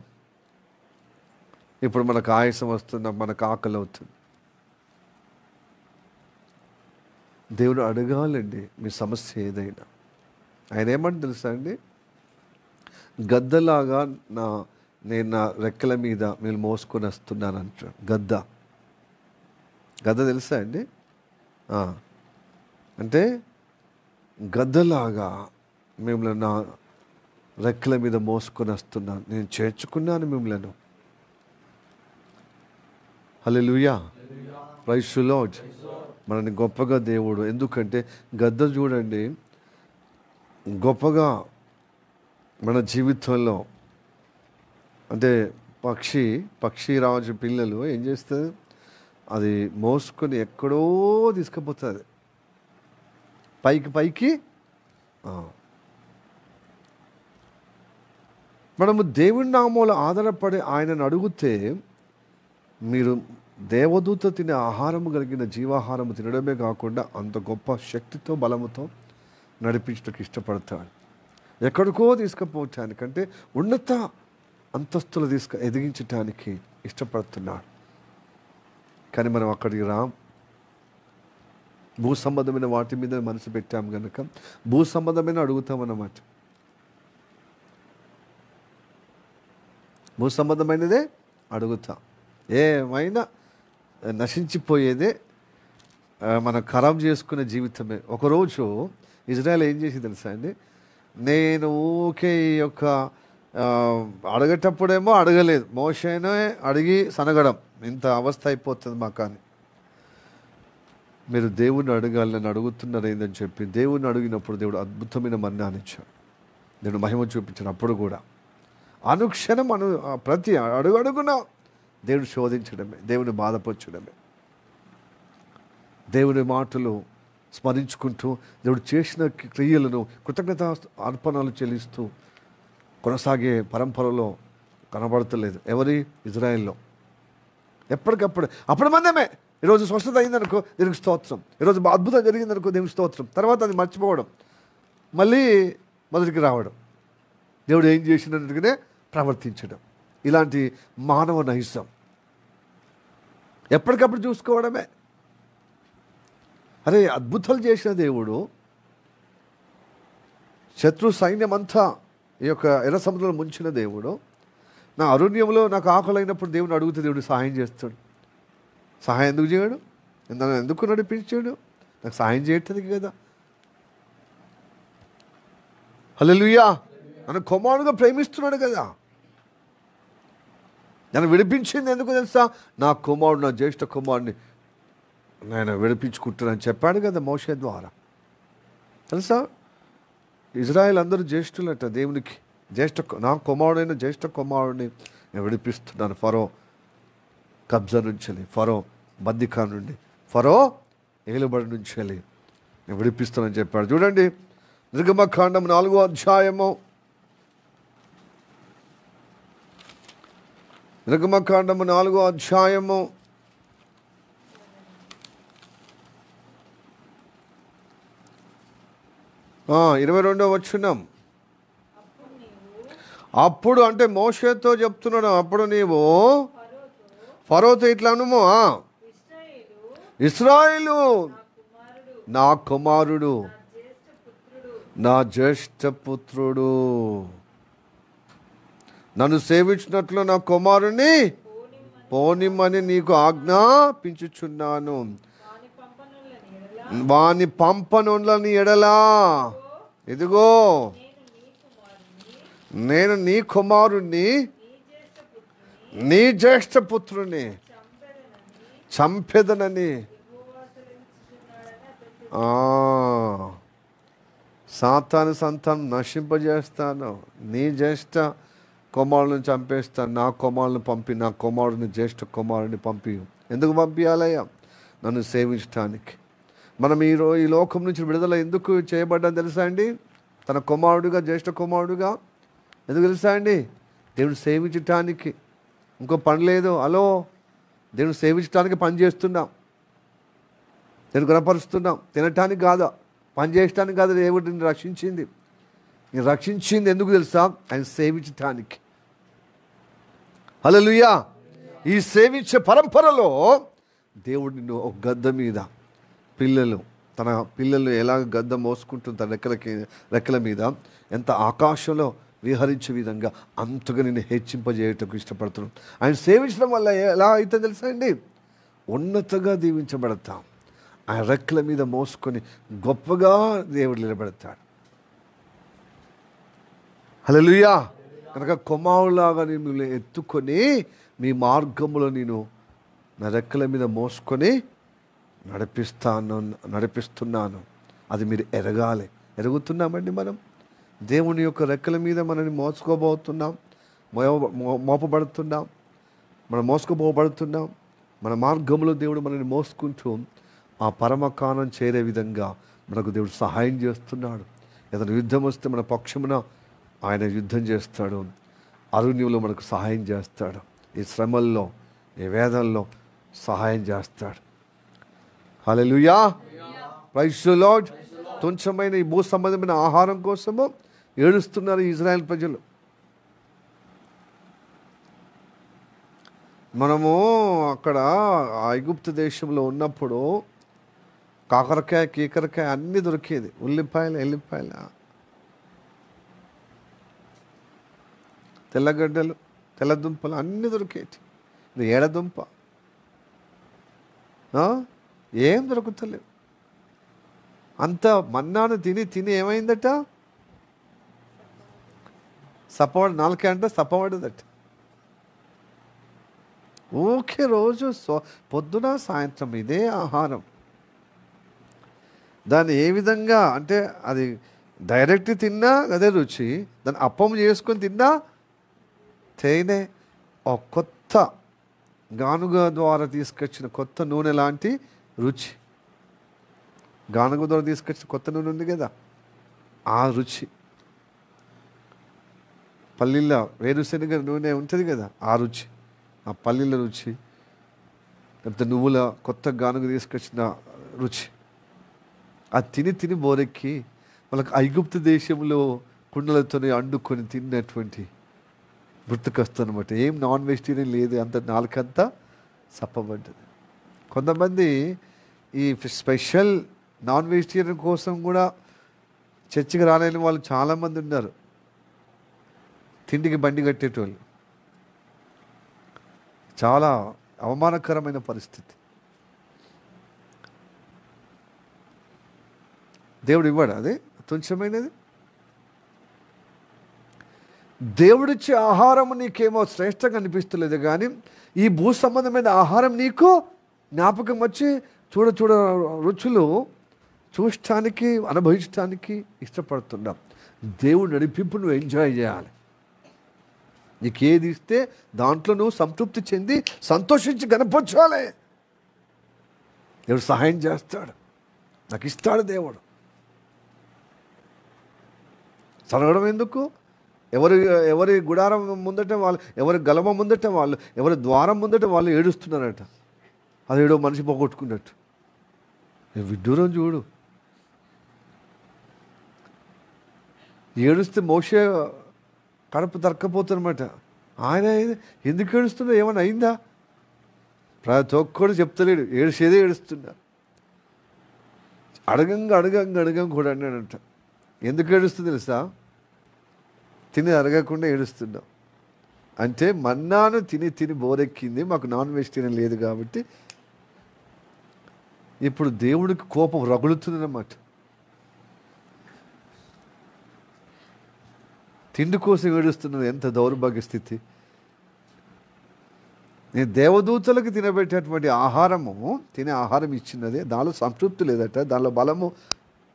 ఇప్పుడు మనకు ఆయాసం వస్తున్నాం, మనకు ఆకలి అవుతుంది. దేవుడు అడగాలండి మీ సమస్య ఏదైనా. ఆయన ఏమంటే తెలుసా అండి, గద్దలాగా నేను నా రెక్కల మీద మీరు మోసుకొని వస్తున్నాను అంటాడు. గద్ద తెలుసా అండి? అంటే గద్దలాగా మిమ్మల్ని నా రెక్కల మీద మోసుకొని వస్తున్నాను, నేను చేర్చుకున్నాను మిమ్మల్ని. హల్లెలూయా, ప్రైజ్ ది లార్డ్. మనని గొప్పగా దేవుడు, ఎందుకంటే గద్ద చూడండి గొప్పగా మన జీవితంలో, అంటే పక్షిరాజు పిల్లలు ఏం చేస్తుంది, అది మోసుకొని ఎక్కడో తీసుకుపోతుంది పైకి. మనము దేవుని నామములో ఆధారపడి ఆయనను అడిగితే, మీరు దేవదూత తినే ఆహారము కలిగిన జీవాహారము తినడమే కాకుండా అంత గొప్ప శక్తితో బలముతో నడిపించడానికి ఇష్టపడతాడు. ఎక్కడికో తీసుకుపోవటానికంటే ఉన్నత అంతస్తులు ఎదిగించటానికి ఇష్టపడుతున్నాడు. కానీ మనం అక్కడికి భూ సంబంధమైన వాటి మీద మనసు పెట్టాం కనుక భూ సంబంధమైన అడుగుతామన్నమాట. భూ సంబంధమైనదే అడుగుతాం. ఏమైనా నశించిపోయేదే మనం ఖరాబ్ చేసుకునే జీవితమే. ఒకరోజు ఇజ్రాయెల్ ఏం చేసి తెలుసా అండి, నేను ఊకే ఈ యొక్క అడగేటప్పుడేమో అడగలేదు, మోషేనే అడిగి సనగడం, ఇంత అవస్థ అయిపోతుంది మాకు అని. మీరు దేవుణ్ణి అడగాలి, నన్ను అడుగుతున్నారు ఏందని చెప్పి దేవుణ్ణి అడిగినప్పుడు దేవుడు అద్భుతమైన మన్నానిచ్చాడు. దేవుడు మహిమ చూపించాడు. అప్పుడు కూడా అనుక్షణం ప్రతి అడుగున దేవుడు శోధించడమే, దేవుని బాధపరచడమే, దేవుని మాటలు స్మరించుకుంటూ దేవుడు చేసిన క్రియలను కృతజ్ఞత అర్పణలు చెల్లిస్తూ కొనసాగే పరంపరలో కనబడతలేదు. ఎవరి? ఇజ్రాయెల్లో. ఎప్పటికప్పుడు అప్పుడు మందమే. ఈరోజు స్వస్థత అయిందనుకో దేవునికి స్తోత్రం, ఈరోజు అద్భుతం జరిగిందనుకో దేవునికి స్తోత్రం, తర్వాత అది మర్చిపోవడం, మళ్ళీ మొదటికి రావడం, దేవుడు ఏం చేసినట్టుగానే ప్రవర్తించడం. ఇలాంటి మానవ నైజం ఎప్పటికప్పుడు చూసుకోవడమే. అరే, అద్భుతాలు చేసిన దేవుడు, శత్రు సైన్యం అంతా ఈ యొక్క ఎర్ర సముద్రంలో ముంచిన దేవుడు, నా అరణ్యంలో నాకు ఆకలైనప్పుడు దేవుని అడిగితే దేవుడు సహాయం చేస్తాడు. సహాయం ఎందుకు చేయడు? నన్ను ఎందుకు నడిపించాడు? నాకు సహాయం చేయటానికి కదా. హల్లెలూయా. నన్ను కుమారుడుగా ప్రేమిస్తున్నాడు కదా. నన్ను విడిపించింది ఎందుకు తెలుసా? నా కుమారుడు, నా జ్యేష్ఠ కుమారుడిని నేను విడిపించుకుంటున్నాను చెప్పాడు కదా మోషే ద్వారా. తెలుసా, ఇజ్రాయెల్ అందరూ జ్యేష్ఠులట దేవునికి. నా కుమారుడైన జ్యేష్ఠ కుమారుడిని నేను విడిపిస్తున్నాను ఫరో కబ్జా నుంచి, ఫరో బందికా నుండి, ఫరో ఏలుబడి నుంచి నేను విడిపిస్తానని చెప్పాడు. చూడండి, నిర్గమకాండం 4వ అధ్యాయము, నిర్గమకాండము 4వ అధ్యాయము 22వ వచనం. అప్పుడు అంటే మోషేతో చెప్తున్నాడు, అప్పుడు నీవు ఫరోతో ఇట్లా అనుము, ఇశ్రాయేలు నా కుమారుడు, నా జ్యేష్ఠ పుత్రుడు, నన్ను సేవించినట్లు నా కుమారుని పోనిమ్మని నీకు ఆజ్ఞాపించుచున్నాను. వాని పంపనులని ఎడలా, ఇదిగో నేను నీ కుమారుణ్ణి, నీ జ్యేష్ఠ పుత్రుని చంపెదనని. సాతాను సంతానం నశింపజేస్తాను, నీ జ్యేష్ఠ కుమారుని చంపేస్తాను, నా కుమారుని పంపి, నా కుమారుని జ్యేష్ఠ కుమారుని పంపి. ఎందుకు పంపించాలయ్యా? నన్ను సేవించడానికి. మనం ఈ లోకం నుంచి విడుదల ఎందుకు చేయబడ్డాం తెలుసా అండి? తన కుమారుడుగా, జ్యేష్ఠ కుమారుడుగా. ఎందుకు తెలుసా అండి? దేవుని సేవించటానికి. ఇంకో పని లేదు. హలో, దేవుని సేవించడానికి పని చేస్తున్నాం, నేను గుణపరుస్తున్నాం. తినటానికి కాదా, పని చేయటానికి కాదు. దేవుడు నిన్ను రక్షించింది. నేను రక్షించింది ఎందుకు తెలుసా? ఆయన సేవించటానికి. హల్లెలూయా. ఈ సేవించే పరంపరలో దేవుడు నిన్ను ఒక గద్ద మీద, తన పిల్లలు ఎలాగ గద్ద మోసుకుంటుంది తన రెక్కల మీద, ఎంత ఆకాశంలో విహరించే విధంగా అంతగా నేను హెచ్చింపజేయటకు ఇష్టపడుతున్నాను. ఆయన సేవించడం వల్ల ఎలా అయితే తెలుసా అండి? ఉన్నతగా దీవించబడతాం. ఆయన రెక్కల మీద మోసుకొని గొప్పగా దేవుడు నిలబెడతాడు. హల్లెలూయా. కనుక కుమారులాగా మిమ్మల్ని ఎత్తుకొని మీ మార్గంలో నేను నా రెక్కల మీద మోసుకొని నడిపిస్తున్నాను. అది మీరు ఎరగాలి. ఎరుగుతున్నామండి మనం. దేవుని యొక్క రెక్కల మీద మనల్ని మోసుకోబోతున్నాం, మోపబడుతున్నాం, మనం మోసుకుపోబడుతున్నాం. మన మార్గంలో దేవుడు మనల్ని మోసుకుంటూ ఆ పరమకాలం చేరే విధంగా మనకు దేవుడు సహాయం చేస్తున్నాడు. ఏదైనా యుద్ధం వస్తే మన పక్షమున ఆయన యుద్ధం చేస్తాడు. అరణ్యంలో మనకు సహాయం చేస్తాడు. ఈ శ్రమల్లో, ఈ వేదనలో సహాయం చేస్తాడు. హల్లెలూయా. Praise the Lord. తుంచమైన ఈ భూ సంబంధమైన ఆహారం కోసము ఏడుస్తున్నారు ఇజ్రాయెల్ ప్రజలు. మనము అక్కడ ఐగుప్తు దేశంలో ఉన్నప్పుడు కాకరకాయ, కీకరకాయ అన్నీ దొరికేది. ఉల్లిపాయలు, ఎల్లిపాయలు, తెల్లగడ్డలు, తెల్లదుంపలు అన్నీ దొరికేటి. ఇది ఏడదుంప ఏం దొరుకుతలేవు. అంత మన్నాను తిని ఏమైందట? సపవాడు, నాలుకే అంటే సపవాడుదట. ఓకే, రోజు పొద్దున సాయంత్రం ఇదే ఆహారం. దాన్ని ఏ విధంగా అంటే అది డైరెక్ట్ తిన్నా అదే రుచి, దాన్ని అప్పం చేసుకొని తిన్నా తేనె. ఒక కొత్త గానుగ ద్వారా తీసుకొచ్చిన కొత్త నూనె లాంటి రుచి. గానుగ ద్వారా తీసుకొచ్చిన కొత్త నూనె ఉంది కదా, ఆ రుచి. పల్లీల వేరుశనగ నూనె ఉంటుంది కదా, ఆ రుచి, ఆ పల్లీల రుచి, లేకపోతే నువ్వుల కొత్త గానుగ తీసుకొచ్చిన రుచి, అది తిని తిని బోరెక్కి వాళ్ళకి ఐగుప్తు దేశంలో కుండలతో అండుకొని తిన్నటువంటి గుర్తుకొస్తుందన్నమాట. ఏం నాన్ వెజిటేరియన్ లేదు, అంత నాలుకంతా సప్పబడ్డది. కొంతమంది ఈ స్పెషల్ నాన్ వెజిటేరియన్ కోసం కూడా చర్చికి రాలేని వాళ్ళు చాలామంది ఉన్నారు. తిండికి బండి కట్టేటోళ్ళు. చాలా అవమానకరమైన పరిస్థితి. దేవుడు ఇవ్వడు అది తుచ్చమైనది. దేవుడిచ్చే ఆహారం నీకేమో శ్రేష్టంగా అనిపిస్తలేదు, కానీ ఈ భూ సంబంధమైన ఆహారం నీకు జ్ఞాపకం వచ్చి చూడ చూడ రుచులు చూడటానికి అనుభవించడానికి ఇష్టపడుతున్నాం. దేవుడు నడిపింపు నువ్వు ఎంజాయ్ చేయాలి. నీకు ఏది ఇస్తే దాంట్లో నువ్వు సంతృప్తి చెంది సంతోషించి గణపరచాలి. దేవుడు సహాయం చేస్తాడు, నాకు ఇస్తాడు దేవుడు. చదవడం ఎందుకు? ఎవరి గుడారం ముందట వాళ్ళు, ఎవరి గలమ ముందట వాళ్ళు, ఎవరి ద్వారం ముందట వాళ్ళు ఏడుస్తున్నారట. అదేడో మనిషి పోగొట్టుకున్నట్టు. విడ్డూరం చూడు. ఏడుస్తే మోషే కడుపు తరక్కపోతున్నమాట. ఆయన ఎందుకు ఏడుస్తున్నా, ఏమైనా అయిందా? ప్రతి ఒక్కడు చెప్తలేడు, ఏడిసేదే ఏడుస్తున్నా. అడగంగా కూడా అన్నాడంట. ఎందుకు ఏడుస్తుంది తెలుసా? తిని అరగకుండా ఏడుస్తున్నాం అంటే మన్నాను తిని తిని బోరెక్కింది, మాకు నాన్ వెజిటేరియన్ లేదు కాబట్టి ఇప్పుడు దేవుడికి కోపం రగులుతుందన్నమాట. తిండి కోసం ఏడుస్తున్నది ఎంత దౌర్భాగ్య స్థితి. నేను దేవదూతలకు తినబెట్టేటువంటి ఆహారము, తినే ఆహారం ఇచ్చినదే, దానిలో సంతృప్తి లేదట, దానిలో బలము,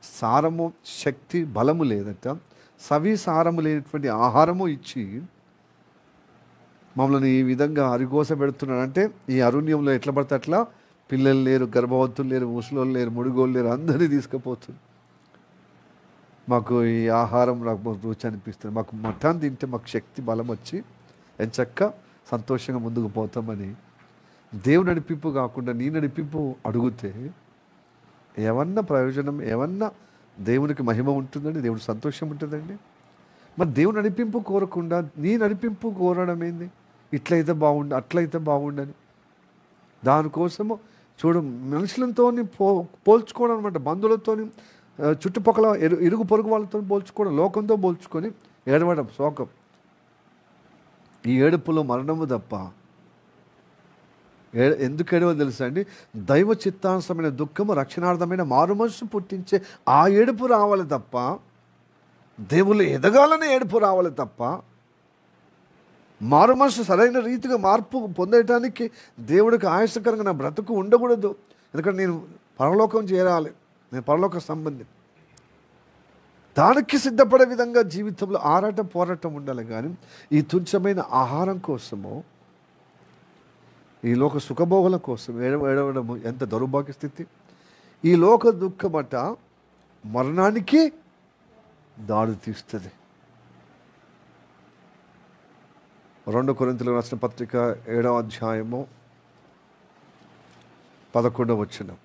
సారము, శక్తి, బలము లేదట, సారము లేనటువంటి ఆహారము ఇచ్చి మమ్మల్ని ఈ విధంగా అరిగోస పెడుతున్నాడంటే, ఈ అరుణ్యంలో ఎట్లా పడితే అట్లా పిల్లలు లేరు, గర్భవతులు లేరు, ముసలోళ్ళు లేరు, ముడిగోళ్ళు లేరు, అందరినీ తీసుకుపోతుంది. మాకు ఈ ఆహారం నాకు రుచి అనిపిస్తుంది, మాకు మటన్ తింటే మాకు శక్తి బలం వచ్చి ఎంచక్క సంతోషంగా ముందుకు పోతామని దేవుడు నడిపింపు కాకుండా నీ నడిపింపు అడిగితే ఏమన్నా ప్రయోజనం, ఏమన్నా దేవునికి మహిమ ఉంటుందండి, దేవుడు సంతోషం ఉంటుందండి? మరి దేవుడు నడిపింపు కోరకుండా నీ నడిపింపు కోరడం ఏంది? ఇట్లయితే బాగుండు, అట్లయితే బాగుండని. దానికోసము చూడు, మనుషులతో పోల్చుకోవడం అనమాట, బంధువులతో, చుట్టుపక్కల ఇరుగు పొరుగు వాళ్ళతో పోల్చుకోవడం, లోకంతో పోల్చుకొని ఏడవడం, శోకం. ఈ ఏడుపులో మరణము తప్ప ఎందుకు ఏడవో తెలుసా అండి? దైవ చిత్తానుసరమైన దుఃఖము, రక్షణార్థమైన మారుమనసు పుట్టించే ఆ ఏడుపు రావాలి తప్ప, దేవుళ్ళు ఎదగాలనే ఏడుపు రావాలి తప్ప, మారుమనసు సరైన రీతిగా మార్పు పొందటానికి దేవుడికి ఆయాసకరంగా నా బ్రతుకు ఉండకూడదు. ఎందుకంటే నేను పరలోకం చేరాలి, నేను పరలోక సంబంధి. దానికి సిద్ధపడే విధంగా జీవితంలో ఆరాటం పోరాటం ఉండాలి. కానీ ఈ తుచ్చమైన ఆహారం కోసము, ఈ లోక సుఖభోగుల కోసం ఏడవడము ఎంత దౌర్భాగ్య స్థితి. ఈ లోక దుఃఖమట మరణానికి దాడి తీస్తుంది. 2 కొరింథీయులకు రాసిన పత్రిక 7వ అధ్యాయము 11వ వచనం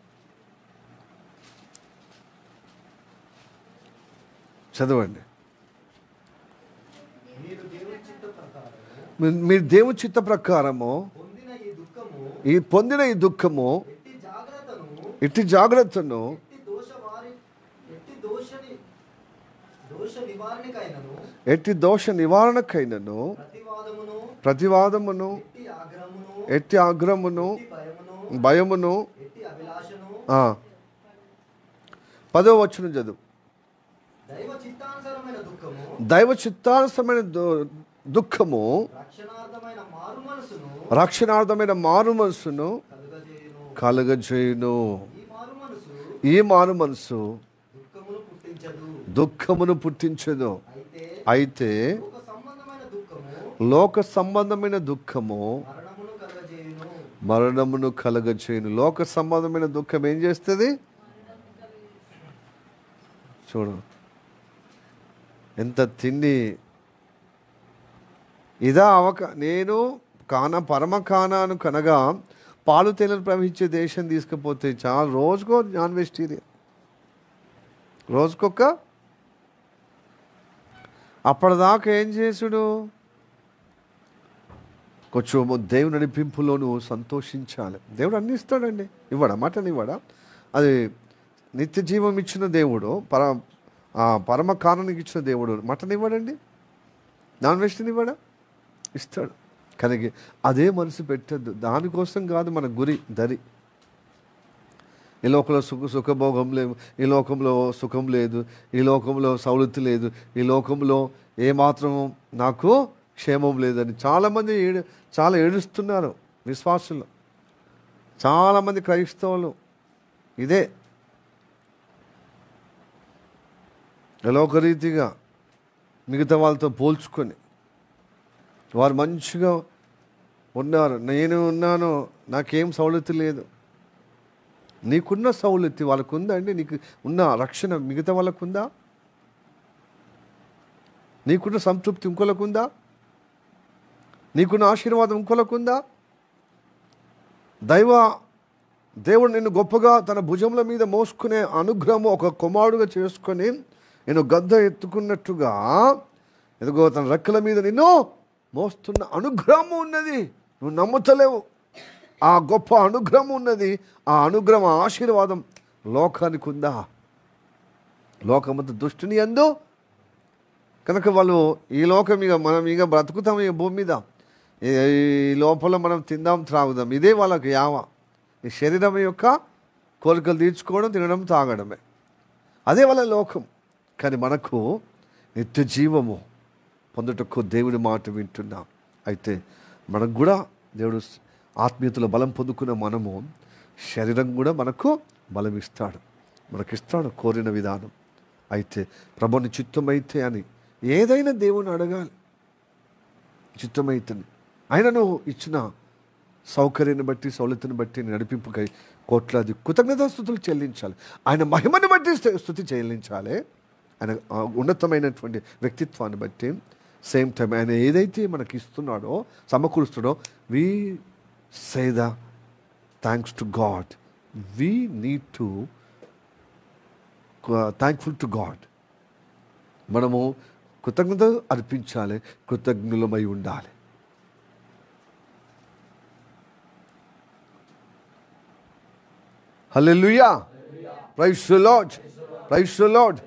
చదవండి. మీరు దేవుని చిత్త ప్రకారము పొందిన ఈ దుఃఖము, ఇట్టి జాగ్రత్తను ఎట్టి దోష నివారణకైనను, ప్రతివాదమును, ఎట్టి ఆగ్రహమును, భయమును. 10వ వచనం చదువు. దైవ చిత్తానుసరమైన దుఃఖము రక్షణార్థమైన మారు మనసును కలుగజేయును. ఈ మారు మనసు దుఃఖమును పుట్టించదు. అయితే లోక సంబంధమైన దుఃఖము మరణమును కలుగజేయును. లోక సంబంధమైన దుఃఖం ఏం చేస్తుంది? చూడు, ఎంత తిండి ఇదా నేను పరమ కానాను కనగా పాలు తేనెలు ప్రవహించే దేశం తీసుకుపోతే చాలా రోజుకో నాన్ వెజిటేరియన్, రోజుకొక. అప్పటిదాకా ఏం చేసుడు? కొంచెం దేవుని నడిపింపులో నువ్వు సంతోషించాలి. దేవుడు అన్ని ఇస్తాడండి. ఇవ్వడా? మటన్ ఇవ్వడా? అది నిత్య జీవం ఇచ్చిన దేవుడు, పరమ కానానికి ఇచ్చిన దేవుడు మటన్ ఇవ్వడండి? నాన్ వెజిటేరియన్ ఇవ్వడా? ఇస్తాడు. కనుక అదే మనసు పెట్టద్దు. దానికోసం కాదు మన గురి దరి. ఈ లోకంలో సుఖభోగం లేవు, ఈ లోకంలో సుఖం లేదు, ఈ లోకంలో సౌలతి లేదు, ఈ లోకంలో ఏమాత్రం నాకు క్షేమం లేదని చాలామంది చాలా ఏడుస్తున్నారు. విశ్వాసులు చాలామంది క్రైస్తవులు ఇదే ఒక రీతిగా మిగతా వాళ్ళతో పోల్చుకొని వారు మంచిగా ఉన్నారు. నేను ఉన్నాను, నాకేం సౌలతి లేదు. నీకున్న సౌలతి వాళ్ళకు ఉందా అండి? నీకు ఉన్న రక్షణ మిగతా వాళ్ళకు ఉందా? నీకున్న సంతృప్తి ఇంకోలకు ఉందా? నీకున్న ఆశీర్వాదం ఇంకోలకు ఉందా? దేవుడు నిన్ను గొప్పగా తన భుజముల మీద మోసుకునే అనుగ్రహము ఒక కుమారుడుగా చేసుకొని నేను గద్ద ఎత్తుకున్నట్టుగా ఎదుగో తన రెక్కల మీద నిన్ను మోస్తున్న అనుగ్రహము ఉన్నది. నువ్వు నమ్ముతలేవు. ఆ గొప్ప అనుగ్రహం ఉన్నది. ఆ అనుగ్రహం, ఆశీర్వాదం లోకానికి ఉందా? లోకమంత దుష్టుని యందు కనుక వాళ్ళు ఈ లోకం మనం బ్రతుకుతాం ఈ భూమి మీద. ఈ లోపల మనం తిందాం త్రాగుదాం, ఇదే వాళ్ళకి యావ. ఈ శరీరం యొక్క కోరికలు తీర్చుకోవడం, తినడం, తాగడమే, అదే వాళ్ళ లోకం. కానీ మనకు నిత్య జీవము పొందుటకు దేవుడి మాట వింటున్నాం. అయితే మనకు కూడా దేవుడు ఆత్మీయతలో బలం పొందుకున్న మనము శరీరం కూడా మనకు బలం ఇస్తాడు, మనకిస్తాడు కోరిన విధానం. అయితే ప్రభుని చిత్తమైతే అని ఏదైనా దేవుని అడగాలి. చిత్తమైతే ఆయన నువ్వు ఇచ్చిన సౌకర్యాన్ని బట్టి, సౌలతిని బట్టి, నడిపింపుకై కోట్లాది కృతజ్ఞతాస్తుతులు చెల్లించాలి. ఆయన మహిమని బట్టి స్తుతి చెల్లించాలి. ఆయన ఉన్నతమైనటువంటి వ్యక్తిత్వాన్ని బట్టి. సేమ్ టైం ఆయన ఏదైతే మనకి ఇస్తున్నాడో, సమకూరుస్తాడో, we say the thanks to God. We need to thankful to God. మనము కృతజ్ఞత అర్పించాలి, కృతజ్ఞులమై ఉండాలి. హల్లెలూయా, praise the Lord, praise the Lord.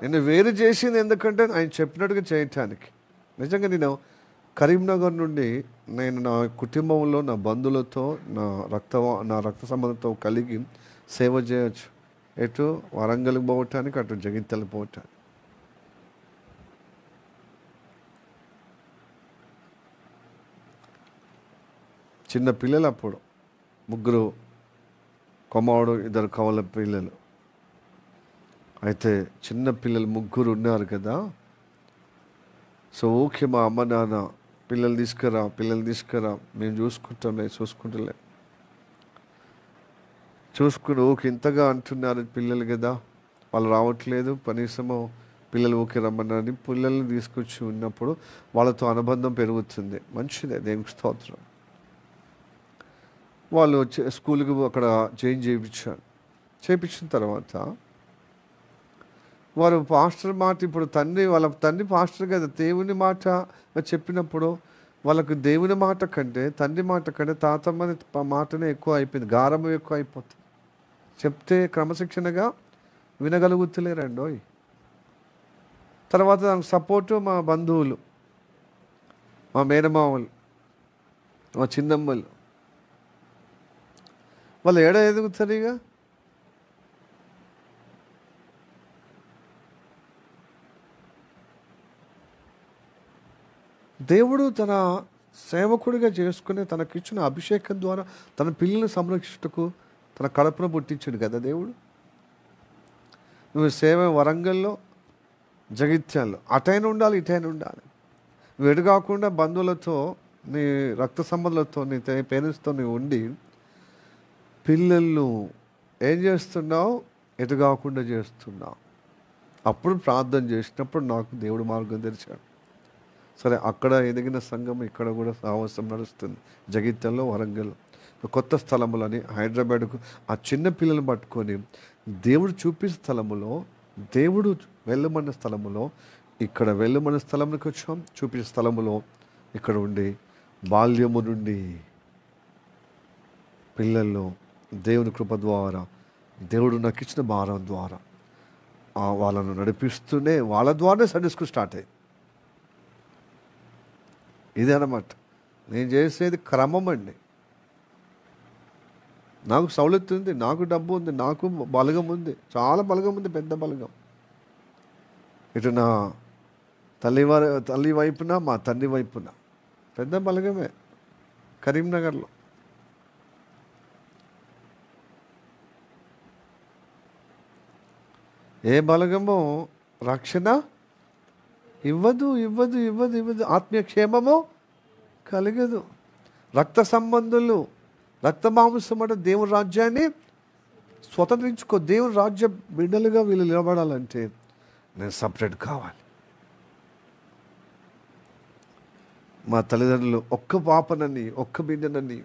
నేను వేరు చేసింది ఎందుకంటే ఆయన చెప్పినట్టుగా చేయటానికి. నిజంగా నేను కరీంనగర్ నుండి నేను నా కుటుంబంలో, నా బంధువులతో, నా రక్త సంబంధంతో కలిగి సేవ చేయొచ్చు. ఎటు వరంగల్కి పోవటానికి, అటు జగిత్యాలకు పోవటానికి. చిన్న పిల్లలు అప్పుడు 3 కొమ్మవాడు, 2 కవల పిల్లలు. అయితే చిన్న పిల్లలు 3 ఉన్నారు కదా. సో ఓకే, మా అమ్మ నాన్న పిల్లలు తీసుకురా, మేము చూసుకుంటలే చూసుకుని ఓకే ఇంతగా అంటున్నారు పిల్లలు కదా, వాళ్ళు రావట్లేదు, కనీసము పిల్లలు ఓకే రమ్మన్నారని పిల్లల్ని తీసుకొచ్చి ఉన్నప్పుడు వాళ్ళతో అనుబంధం పెరుగుతుంది. మంచిదే, దేవునికి స్తోత్రం. వాళ్ళు స్కూల్కి అక్కడ చేయించిన తర్వాత వారు పాస్టర్ మాట, ఇప్పుడు వాళ్ళ తండ్రి పాస్టర్ కదా, దేవుని మాట చెప్పినప్పుడు వాళ్ళకు దేవుని మాట కంటే, తండ్రి మాట కంటే తాతమ్మ మాటనే ఎక్కువ అయిపోయింది, గారము ఎక్కువ అయిపోతుంది. చెప్తే క్రమశిక్షణగా వినగలుగుతలేరండోయ్. తర్వాత దానికి సపోర్టు మా బంధువులు, మా మేనమామలు, మా చిన్నమ్మలు. వాళ్ళు ఎదుగుతారు ఇక. దేవుడు తన సేవకుడిగా చేసుకుని తనకిచ్చిన అభిషేకం ద్వారా తన పిల్లల్ని సంరక్షించుటకు తన కడుపున పుట్టించాడు కదా దేవుడు. నువ్వు సేవ వరంగల్లో, జగిత్యాల్లో అటైనా ఉండాలి, ఇటైనా ఉండాలి. నువ్వు ఎటు కాకుండా బంధువులతో, నీ రక్త సంబంధాలతో, నీ పేరెంట్స్తో నువ్వు ఉండి పిల్లలు ఏం చేస్తున్నావు, ఎటు కాకుండా చేస్తున్నావు. అప్పుడు ప్రార్థన చేసినప్పుడు నాకు దేవుడు మార్గం తెరిచాడు. సరే, అక్కడ ఎదిగిన సంఘం ఇక్కడ కూడా సాహసం నడుస్తుంది. జగిత్యాలలో, వరంగల్, కొత్త స్థలములని హైదరాబాద్కు ఆ చిన్న పిల్లలు పట్టుకొని దేవుడు చూపించే స్థలములో, దేవుడు వెళ్ళమన్న స్థలములో, ఇక్కడ వెళ్ళమన్న స్థలంలోకి వచ్చాం. చూపించే స్థలములో ఇక్కడ ఉండి బాల్యము నుండి పిల్లల్లో దేవుని కృప ద్వారా, దేవుడు నాకు ఇచ్చిన భారం ద్వారా వాళ్ళను నడిపిస్తూనే వాళ్ళ ద్వారానే సండే స్కూల్ స్టార్ట్ అయ్యింది. ఇదే అన్నమాట నేను చేసేది. క్రమం అండి. నాకు సౌలత్ ఉంది, నాకు డబ్బు ఉంది, నాకు బలగం ఉంది, చాలా బలగం ఉంది, పెద్ద బలగం. ఇటు నా తల్లి వైపున, మా తండ్రి వైపున పెద్ద బలగమే కరీంనగర్లో. ఏ బలగమో రక్షణ ఇవ్వదు, ఇవ్వదు, ఇవ్వదు, ఇవ్వదు. ఆత్మీయ క్షేమము కలగదు. రక్త సంబంధులు, రక్త మాంసం అంటే దేవుని రాజ్యాన్ని స్వతంత్రించుకో. దేవుని రాజ్య బిడ్డలుగా వీళ్ళు నిలబడాలంటే నేను సపరేట్ కావాలి. మా తల్లిదండ్రులు ఒక్క పాపనని, ఒక్క బిడ్డనని,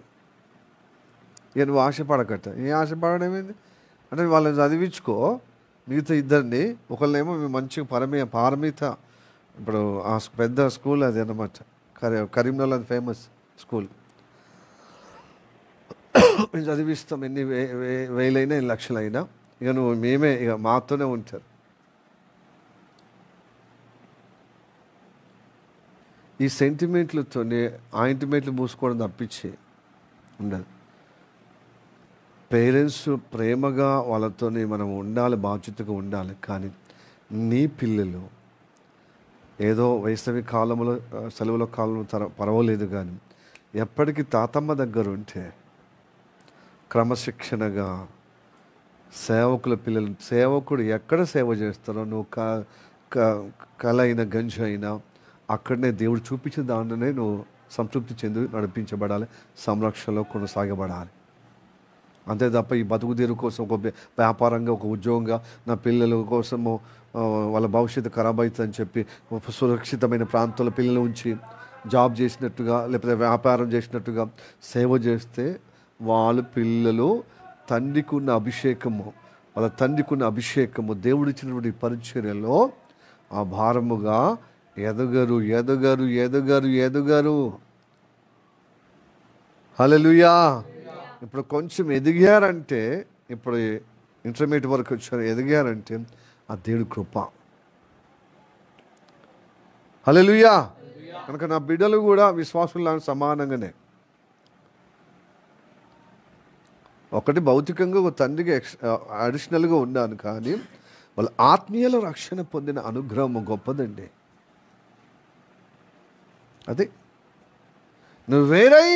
ఇక నువ్వు ఆశపడకట. ఏ ఆశపడడం ఏంది అంటే వాళ్ళని చదివించుకో, మిగతా ఇద్దరిని. ఒకళ్ళేమో మేము మంచిగా పారమిత, ఇప్పుడు ఆ పెద్ద స్కూల్ అది అన్నమాట, కరీంనగర్లో అది ఫేమస్ స్కూల్. మేము చదివిస్తాం, ఎన్ని వేలైనా ఎన్ని లక్షలైనా. ఇక నువ్వు మేమే, ఇక మాతోనే ఉంటారు. ఈ సెంటిమెంట్లతోనే ఆయింటిమెంట్లు మూసుకోవడం తప్పించి ఉండదు. పేరెంట్స్ ప్రేమగా వాళ్ళతోనే మనం ఉండాలి, బాధ్యతగా ఉండాలి. కానీ నీ పిల్లలు ఏదో వేసవి కాలంలో, సెలవుల కాలంలో పర్వాలేదు, కానీ ఎప్పటికీ తాతమ్మ దగ్గర ఉంటే క్రమశిక్షణగా సేవకుల పిల్లలు, సేవకుడు ఎక్కడ సేవ చేస్తారో, నువ్వు కళ అయినా గంజి అయినా అక్కడనే దేవుడు చూపించిన దాంట్లోనే నువ్వు సంతృప్తి చెంది నడిపించబడాలి, సంరక్షణలో కొనసాగబడాలి. అంతే తప్ప ఈ బతుకు తీరు కోసం ఒక వ్యాపారంగా, ఒక ఉద్యోగంగా, నా పిల్లల కోసము వాళ్ళ భవిష్యత్తు ఖరాబ్ అవుతుందని చెప్పి సురక్షితమైన ప్రాంతాల్లో పిల్లలు ఉంచి జాబ్ చేసినట్టుగా, లేకపోతే వ్యాపారం చేసినట్టుగా సేవ చేస్తే వాళ్ళ పిల్లలు తండ్రికి ఉన్న అభిషేకము, వాళ్ళ తండ్రికి ఉన్న అభిషేకము, దేవుడిచ్చినటువంటి పరిచర్యలో ఆ భారముగా ఎదగరు, ఎదగరు, ఎదగరు, ఎదగరు. హల్లెలూయా. ఇప్పుడు కొంచెం ఎదిగారంటే, ఇప్పుడు ఇంటర్మీడియట్ వరకు వచ్చారు, ఎదిగారంటే ఆ దేవుడి కృప. హల్లెలూయా. కనుక నా బిడ్డలు కూడా విశ్వాసుల సమానంగానే. ఒకటి భౌతికంగా ఒక తండ్రికి అడిషనల్గా ఉన్నాను, కానీ వాళ్ళ ఆత్మీయుల రక్షణ పొందిన అనుగ్రహం గొప్పదండి. అదే నువ్వు వేరై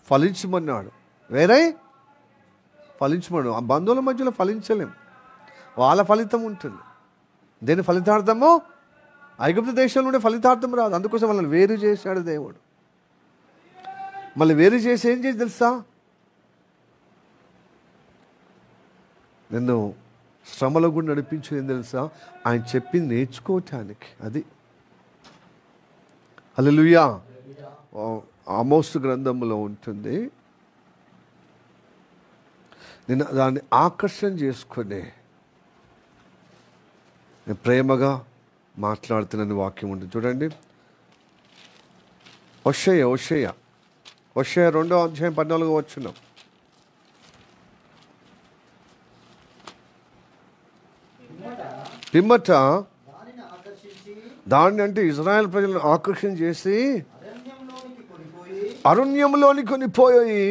ఫలించమన్నాడు. వేరై ఫలించమన్నాడు. ఆ బంధువుల మధ్యలో ఫలించలేం, వాళ్ళ ఫలితం ఉంటుంది. దేని ఫలితార్థమో ఐగుప్తు దేశంలో ఉండే ఫలితార్థం రాదు. అందుకోసం వాళ్ళని వేరు చేశాడు దేవుడు. మళ్ళీ వేరు చేసి ఏం చేసి తెలుసా, నిన్ను శ్రమలో కూడా నడిపించేది ఏం తెలుసా, ఆయన చెప్పింది నేర్చుకోవటానికి. అది హల్లెలూయా. ఆమోసు గ్రంథంలో ఉంటుంది. నేను దాన్ని ఆకర్షణ చేసుకునే నేను ప్రేమగా మాట్లాడుతున్నాను వాక్యం ఉంటుంది. చూడండి, హోషేయ 2:14 పిమ్మట దాన్ని అంటే ఇజ్రాయెల్ ప్రజలను ఆకర్షణ చేసి అరణ్యంలోని కొనిపోయి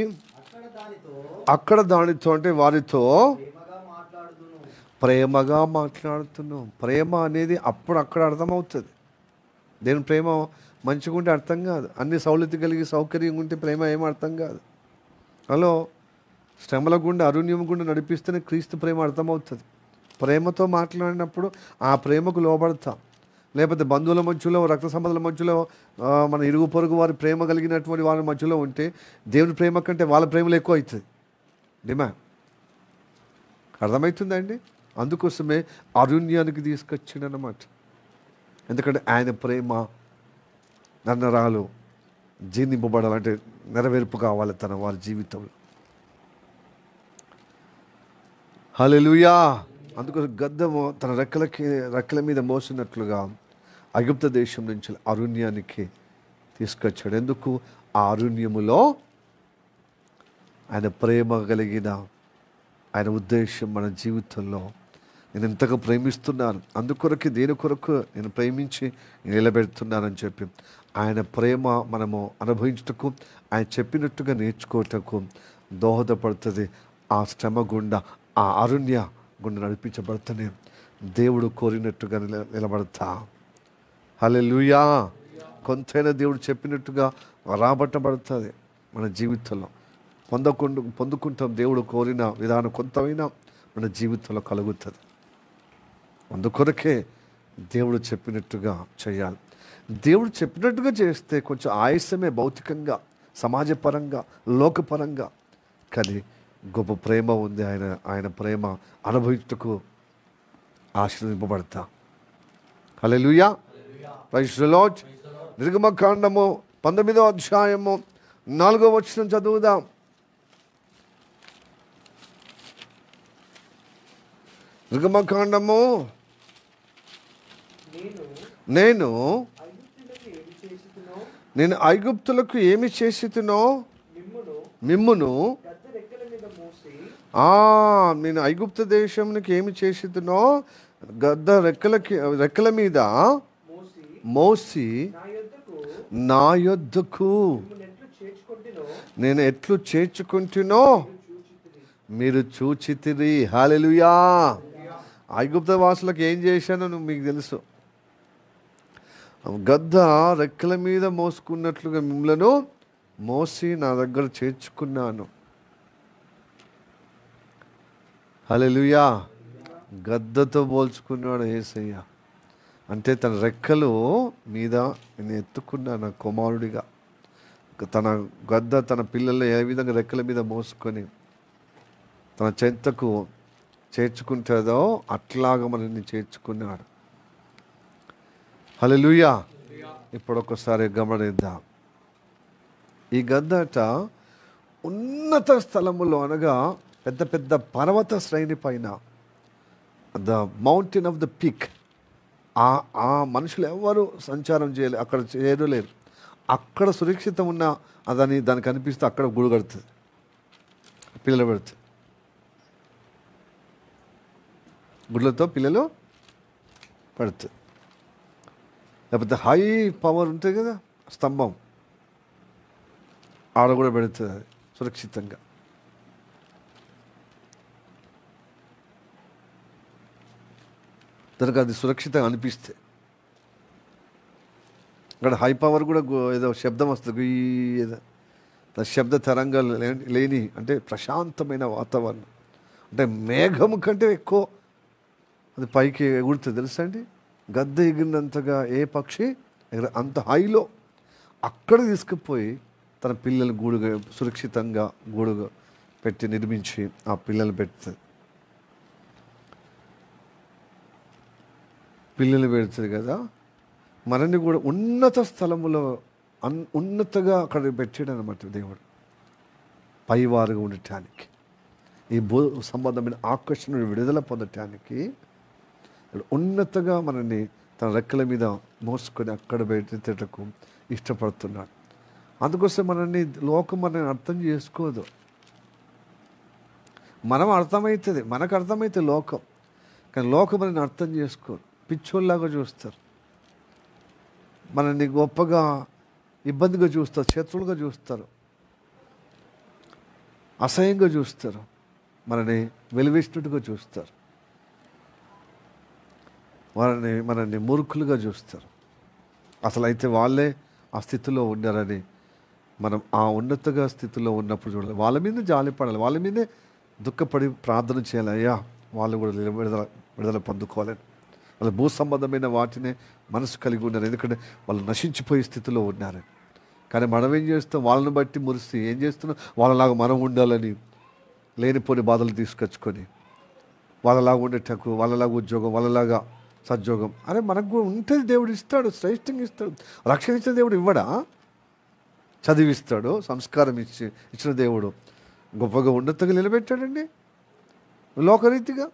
అక్కడ దానితో అంటే వారితో ప్రేమగా మాట్లాడుతున్నాం. ప్రేమ అనేది అక్కడ అర్థమవుతుంది. దేని ప్రేమ మంచిగా ఉంటే అర్థం కాదు. అన్ని సౌలతి కలిగి సౌకర్యంగా ఉంటే ప్రేమ ఏం అర్థం కాదు. హలో, శ్రమల గుండా అరణ్యం గుండా నడిపిస్తేనే క్రీస్తు ప్రేమ అర్థమవుతుంది. ప్రేమతో మాట్లాడినప్పుడు ఆ ప్రేమకు లోబడతాం. లేకపోతే బంధువుల మధ్యలో, రక్త సంబంధాల మధ్యలో, మన ఇరుగు పొరుగు వారి ప్రేమ కలిగినటువంటి వాళ్ళ మధ్యలో ఉంటే దేవుని ప్రేమ కంటే వాళ్ళ ప్రేమలు ఎక్కువ అవుతుంది. డిమాండ్ అర్థమవుతుందండి. అందుకోసమే అరణ్యానికి తీసుకొచ్చిండు అన్నమాట. ఎందుకంటే ఆయన ప్రేమ నన్నరాలు జీర్ణింపబడాలంటే నెరవేర్పు కావాలి తన వారి జీవితంలో. హల్లెలూయా. అందుకు గద్దము తన రెక్కల మీద మోసినట్లుగా ఐగుప్తు దేశం నుంచి అరణ్యానికి తీసుకొచ్చాడు. ఎందుకు? ఆ అరణ్యములో ఆయన ప్రేమ కలిగిన ఆయన ఉద్దేశం మన జీవితంలో నేను ఎంతగా ప్రేమిస్తున్నాను, అందుకొరకు దేని కొరకు నేను ప్రేమించి నిలబెడుతున్నానని చెప్పి ఆయన ప్రేమ మనము అనుభవించుటకు, ఆయన చెప్పినట్టుగా నేర్చుకోవటకు దోహదపడుతుంది. ఆ శ్రమ గుండా, ఆ అరణ్య గుండా నడిపించబడుతూనే దేవుడు కోరినట్టుగా నిలబడతా. హల్లెలూయా. కొంతైనా దేవుడు చెప్పినట్టుగా రాబట్టబడుతుంది మన జీవితంలో. పొందుకుంటాం. దేవుడు కోరిన విధానం కొంతమైనా మన జీవితంలో కలుగుతుంది. అందుకొరకే దేవుడు చెప్పినట్టుగా చేయాలి. దేవుడు చెప్పినట్టుగా చేస్తే కొంచెం ఆయాసమే, భౌతికంగా, సమాజపరంగా, లోకపరంగా. కానీ గొప్ప ప్రేమ ఉంది. ఆయన ప్రేమ అనుభవించుటకు ఆశీర్వదింపబడతా. హల్లెలూయా. Praise the Lord. నిర్గమకాండము 19వ అధ్యాయము 4వ వచనం చదువుదాం. నిర్గమకాండము నేను ఐగుప్తులకు ఏమి చేసితినో మిమ్మును నేను ఐగుప్తు దేశంకి ఏమి చేసితినో గద్ద రెక్కల మీద మోసి నా యొద్దకు నేను ఎట్లు చేర్చుకుంటునో మీరు చూచితిరి. హల్లెలూయా. ఐగుప్తు వాసులకు ఏం చేశానో మీకు తెలుసు. గద్ద రెక్కల మీద మోసుకున్నట్లుగా మిమ్మలను మోసి నా దగ్గర చేర్చుకున్నాను. హల్లెలూయా. గద్దతో పోల్చుకున్నాడు యేసయ్య. అంటే తన రెక్కలు మీద నేను ఎత్తుకున్నాను కుమారుడిగా. తన గద్ద తన పిల్లలు ఏ విధంగా రెక్కల మీద మోసుకొని తన చెంతకు చేర్చుకుంటుందో అట్లాగా మనల్ని చేర్చుకున్నాడు. హల్లెలూయా. ఇప్పుడు ఒకసారి గమనిద్దాం. ఈ గద్దట ఉన్నత స్థలములో, అనగా పెద్ద పెద్ద పర్వత శ్రేణి పైన, the mountain of the peak, ఆ మనుషులు ఎవరు సంచారం చేయలేరు, అక్కడ చేరలేరు. అక్కడ సురక్షితం ఉన్న దానికి అనిపిస్తే అక్కడ గుడి కడుతుంది, పిల్లలు పెడుతుంది. గుడ్లతో పిల్లలు పడుతుంది. లేకపోతే హై పవర్ ఉంటుంది కదా, స్తంభం, ఆడ కూడా పెడుతుంది అది సురక్షితంగా. దానికి అది సురక్షితంగా అనిపిస్తే. అక్కడ హై పవర్ కూడా ఏదో శబ్దం వస్తుంది, ఏదో శబ్ద తరంగాలు లేని, అంటే ప్రశాంతమైన వాతావరణం. అంటే మేఘము కంటే ఎక్కువ అది పైకి ఎగురుతుంది తెలుసా అండి. గద్ద ఎగిరినంతగా ఏ పక్షి అంత హైలో అక్కడ తీసుకుపోయి తన పిల్లలు గూడుగా సురక్షితంగా గూడుగా పెట్టి నిర్మించి ఆ పిల్లలు పెడుతుంది. పిల్లలు పెడుతుంది కదా. మనల్ని కూడా ఉన్నత స్థలములో ఉన్నతగా అక్కడ పెట్టాడు అనమాట దేవుడు, పైవారుగా ఉండటానికి, ఈ భూ సంబంధమైన ఆకర్షణ విడుదల పొందటానికి ఉన్నతగా మనల్ని తన రెక్కల మీద మోసుకొని అక్కడ పెట్టేటకు ఇష్టపడుతున్నాడు. అందుకోసం మనల్ని అర్థం చేసుకోదు. మనకు అర్థమవుతుంది లోకం, కానీ లోకం మనల్ని అర్థం చేసుకోరు. పిచ్చోళ్ళలాగా చూస్తారు, మనల్ని గొప్పగా ఇబ్బందిగా చూస్తారు, శత్రువులుగా చూస్తారు, అసహ్యంగా చూస్తారు, మనని వెలివేసినట్టుగా చూస్తారు, మనల్ని మూర్ఖులుగా చూస్తారు. అసలు అయితే వాళ్ళే ఆ స్థితిలో ఉన్నారని మనం ఆ ఉన్నతగా స్థితిలో ఉన్నప్పుడు చూడాలి. వాళ్ళ మీద జాలిపడాలి, వాళ్ళ మీదే దుఃఖపడి ప్రార్థన చేయాలి. అయ్యా వాళ్ళు కూడా విడుదల పొందుకోవాలని. వాళ్ళు భూ సంబంధమైన వాటినే మనసు కలిగి ఉన్నారు, ఎందుకంటే వాళ్ళు నశించిపోయే స్థితిలో ఉన్నారు. కానీ మనం ఏం చేస్తాం, వాళ్ళని బట్టి మురిసి ఏం చేస్తున్నాం, వాళ్ళలాగా మనం ఉండాలని లేనిపోని బాధలు తీసుకొచ్చుకొని వాళ్ళలాగా ఉండేటకు, వాళ్ళలాగా ఉద్యోగం, వాళ్ళలాగా సద్యోగం. అరే మనకు కూడా ఉంటుంది, దేవుడు ఇస్తాడు, శ్రేష్టంగా ఇస్తాడు. రక్షణ ఇచ్చిన దేవుడు ఇవ్వడా? చదివిస్తాడు, సంస్కారం ఇచ్చిన దేవుడు గొప్పగా ఉన్నతంగా నిలబెట్టాడండి. లోకరీతిగా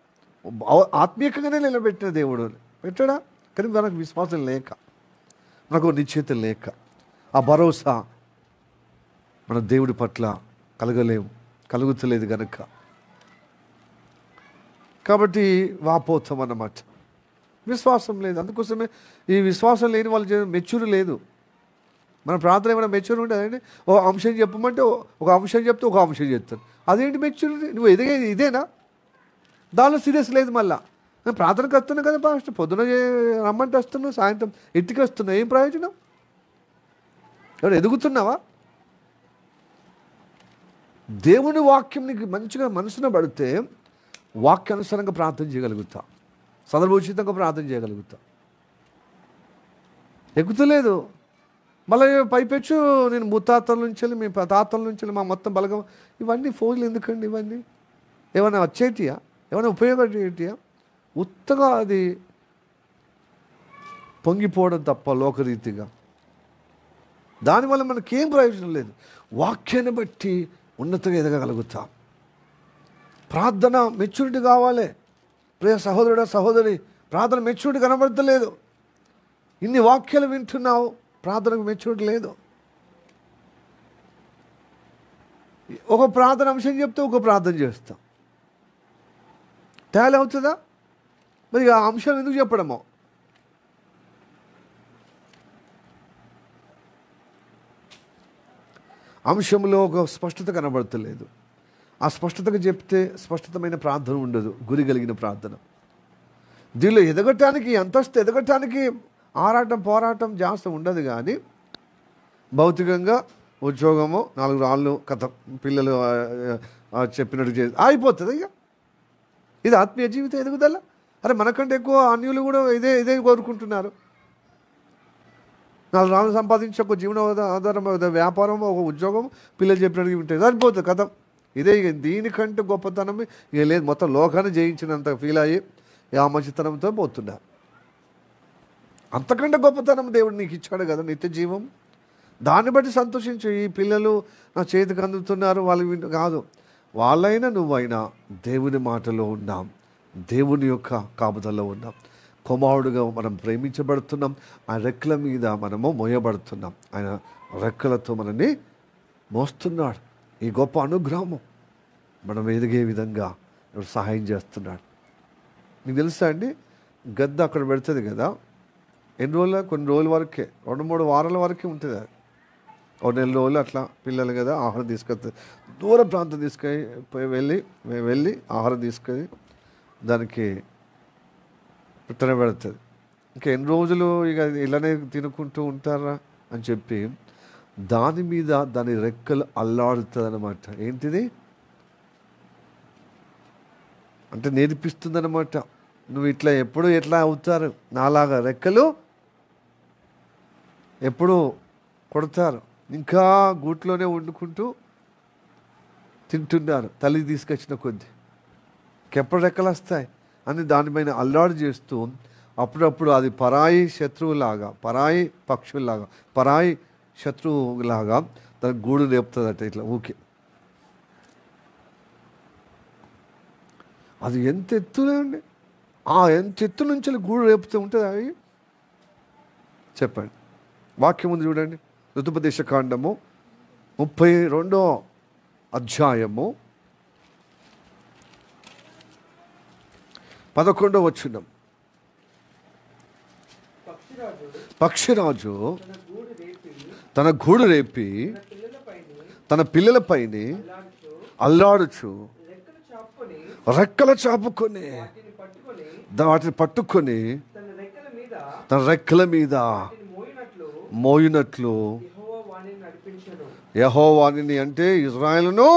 ఆత్మీయంగానే నిలబెట్టిన దేవుడు పెట్టాడా? కానీ మనకు విశ్వాసం లేక, మనకు నిశ్చయిత లేక, ఆ భరోసా మన దేవుడి పట్ల కలుగుతలేదు కనుక, కాబట్టి వాపోతాం అన్నమాట. విశ్వాసం లేదు. అందుకోసమే ఈ విశ్వాసం లేని వాళ్ళు మెచ్యూర్ లేదు. మన ప్రార్థన ఏమైనా మెచ్యూర్ ఉంటుందండి? ఓ అంశం చెప్పమంటే ఒక అంశం చెప్తే ఒక అంశం చెప్తాను. అదేంటి మెచ్యూరిటీ? నువ్వు ఇదేనా? దానిలో సీరియస్ లేదు. మళ్ళీ నేను ప్రార్థనకు వస్తున్నాను కదా పాస్టర్, పొద్దున రమ్మంటే వస్తున్నావు, సాయంత్రం ఇంటికి వస్తున్నావు, ఏం ప్రయోజనం? ఎవరు ఎదుగుతున్నావా? దేవుని వాక్యం నీకు మంచిగా మనసున పడితే వాక్యానుసారంగా ప్రార్థన చేయగలుగుతా, సందర్భోచితంగా ప్రార్థన చేయగలుగుతా. ఎక్కుతలేదు. మళ్ళీ పైపెచ్చు నేను ముత్తాతల నుంచి మీ తాతల నుంచి మా మొత్తం బలగం, ఇవన్నీ ఫోన్లు ఎందుకండి? ఇవన్నీ ఏమైనా వచ్చేటియా? ఏమైనా ఉపయోగపడేటియా? ఉత్తగా అది పొంగిపోవడం తప్ప లోకరీతిగా. దానివల్ల మనకేం ప్రయోజనం లేదు. వాక్యాన్ని బట్టి ఉన్నతంగా ఎదగగలుగుతాం. ప్రార్థన మెచ్యూరిటీ కావాలి. ప్రియ సహోదరుడా, సహోదరి, ప్రార్థన మెచ్యూరిటీ కనబడతలేదు. ఇన్ని వాక్యాలు వింటున్నావు, ప్రార్థనకు మెచ్యూరిటీ లేదు. ఒక ప్రార్థన అంశం చెప్తే ఒక ప్రార్థన చేస్తాం. తేడా అవుతుందా? మరి ఆ అంశం ఎందుకు చెప్పడమో? అంశంలో ఒక స్పష్టత కనబడతలేదు. ఆ స్పష్టతగా చెప్తే స్పష్టతమైన ప్రార్థన ఉండదు, గురి కలిగిన ప్రార్థన. దీనిలో ఎదగటానికి, అంతస్తు ఎదగటానికి ఆరాటం పోరాటం జాస్తి ఉండదు. కానీ భౌతికంగా ఉద్యోగము, 4 రాళ్ళు కథ, పిల్లలు చెప్పినట్టు చేసి అయిపోతుంది. ఇది ఆత్మీయ జీవితం ఎదుగుదల. అరే మనకంటే ఎక్కువ అన్యులు కూడా ఇదే కోరుకుంటున్నారు. 4 రాళ్ళు సంపాదించి ఒక జీవన ఆధారం, వ్యాపారం, ఒక ఉద్యోగం, పిల్లలు చెప్పినట్టు ఉంటుంది, సరిపోతుంది కథ. ఇదే దీనికంటే గొప్పతనం ఇక లేదు. మొత్తం లోకాన్ని జయించినంత ఫీల్ అయ్యి ఆ మంచితనంతో పోతున్నారు. అంతకంటే గొప్పతనం దేవుడు నీకు ఇచ్చాడు కదా, నిత్య జీవం. దాన్ని బట్టి సంతోషించు. ఈ పిల్లలు నా చేతికి అందుతున్నారు, వాళ్ళు కాదు, వాళ్ళైనా నువ్వైనా దేవుని మాటలో ఉన్నాం, దేవుని యొక్క కాపుదల్లో ఉన్నాం. కుమారుడుగా మనం ప్రేమించబడుతున్నాం. ఆ రెక్కల మీద మనము మోయబడుతున్నాం. ఆయన రెక్కలతో మనల్ని మోస్తున్నాడు. ఈ గొప్ప అనుగ్రహము మనం ఎదిగే విధంగా సహాయం చేస్తున్నాడు. నీకు తెలుసా అండి, గద్ద అక్కడ పెడుతుంది కదా, ఎన్ని రోజులు? కొన్ని రోజుల వరకే, 2-3 వారాల వరకే ఉంటుంది. అది ఒక 4 రోజులు అట్లా పిల్లలు కదా ఆహారం తీసుకొస్తుంది. దూర ప్రాంతం వెళ్ళి ఆహారం తీసుకొని దానికి విత్తనం పెడుతుంది. ఇంకా ఎన్ని రోజులు ఇక ఇలానే తినుకుంటూ ఉంటారా అని చెప్పి దాని మీద దాని రెక్కలు అల్లాడుతుంది అన్నమాట. ఏంటిది అంటే నేర్పిస్తుంది అన్నమాట. నువ్వు ఎట్లా అవుతారు, నాలాగా రెక్కలు ఎప్పుడు కొడతారు. ఇంకా గూట్లోనే వండుకుంటూ తింటున్నారు తల్లి తీసుకొచ్చిన కొద్దీ. ఎప్పుడు రెక్కలు వస్తాయి అని దానిపైన అల్లాడు చేస్తూ అప్పుడప్పుడు అది పరాయి శత్రువులాగా, పరాయి పక్షుల్లాగా, పరాయి శత్రువులాగా తన గూడు రేపుతుందట ఇట్లా ఊకే. అది ఎంత ఎత్తులే అండి, ఆ ఎంత ఎత్తు నుంచి గూడు రేపుతూ ఉంటుంది. అవి చెప్పండి. వాక్యం ఉంది చూడండి, ఋతుపదేశ కాండము 32వ అధ్యాయము 11వ వచనం. పక్షిరాజు తన గూడు రేపి తన పిల్లలపైని అల్లాడుచు రెక్కలు చాపుకొని వాటిని పట్టుకొని తన రెక్కల మీద మోయినట్లు యెహోవాని అంటే ఇజ్రాయేలును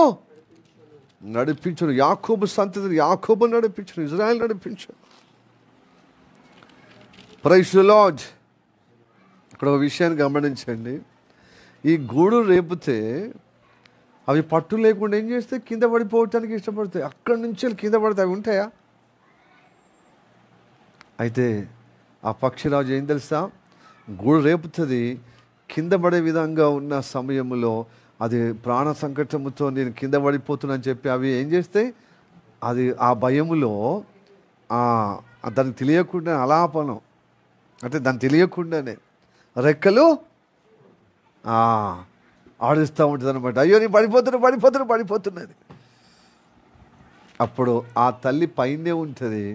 నడిపించును. యాకోబు సంతతిని యాకోబు నడిపించును, ఇజ్రాయేల్ నడిపించును. Praise the lord. ఇక్కడ ఒక విషయాన్ని గమనించండి. ఈ గూడు రేపితే అవి పట్టు లేకుండా ఏం చేస్తే కింద పడిపోవటానికి ఇష్టపడతాయి. అక్కడి నుంచి కింద పడితే అవి ఉంటాయా? అయితే ఆ పక్షిరాజు ఏం తెలుసా, గూడు రేపుతుంది. కింద పడే విధంగా ఉన్న సమయంలో అది ప్రాణ సంకటముతో నేను కింద పడిపోతున్నాను చెప్పి అవి ఏం చేస్తాయి, అది ఆ భయములో దానికి తెలియకుండా అలాపనం, అంటే దానికి తెలియకుండానే రెక్కలు ఆడిస్తూ ఉంటుంది అనమాట. అయ్యో నేను పడిపోతున్నది. అప్పుడు ఆ తల్లి పైనే ఉంటుంది,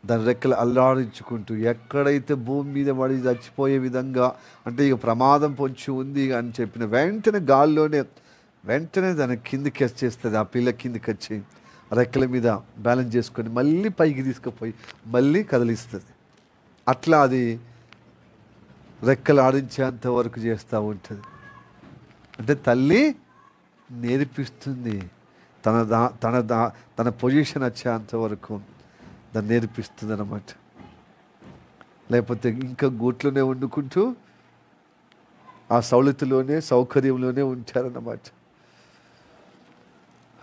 దాని రెక్కలు అల్లాడించుకుంటూ ఎక్కడైతే భూమి మీద పడి చచ్చిపోయే విధంగా, అంటే ఇక ప్రమాదం పొంచి ఉంది అని చెప్పిన వెంటనే గాల్లోనే వెంటనే దాని కిందికి వచ్చేస్తుంది. ఆ పిల్ల కిందికి వచ్చి రెక్కల మీద బ్యాలెన్స్ చేసుకొని మళ్ళీ పైకి తీసుకుపోయి మళ్ళీ కదిలిస్తుంది. అట్లా అది రెక్కలు ఆడించేంత వరకు చేస్తూ ఉంటుంది. అంటే తల్లి నేర్పిస్తుంది, తన పొజిషన్ వచ్చేంత వరకు దాన్ని నేర్పిస్తుంది అన్నమాట. లేకపోతే ఇంకా గూట్లోనే వండుకుంటూ ఆ సౌలతిలోనే సౌకర్యంలోనే ఉంటారన్నమాట.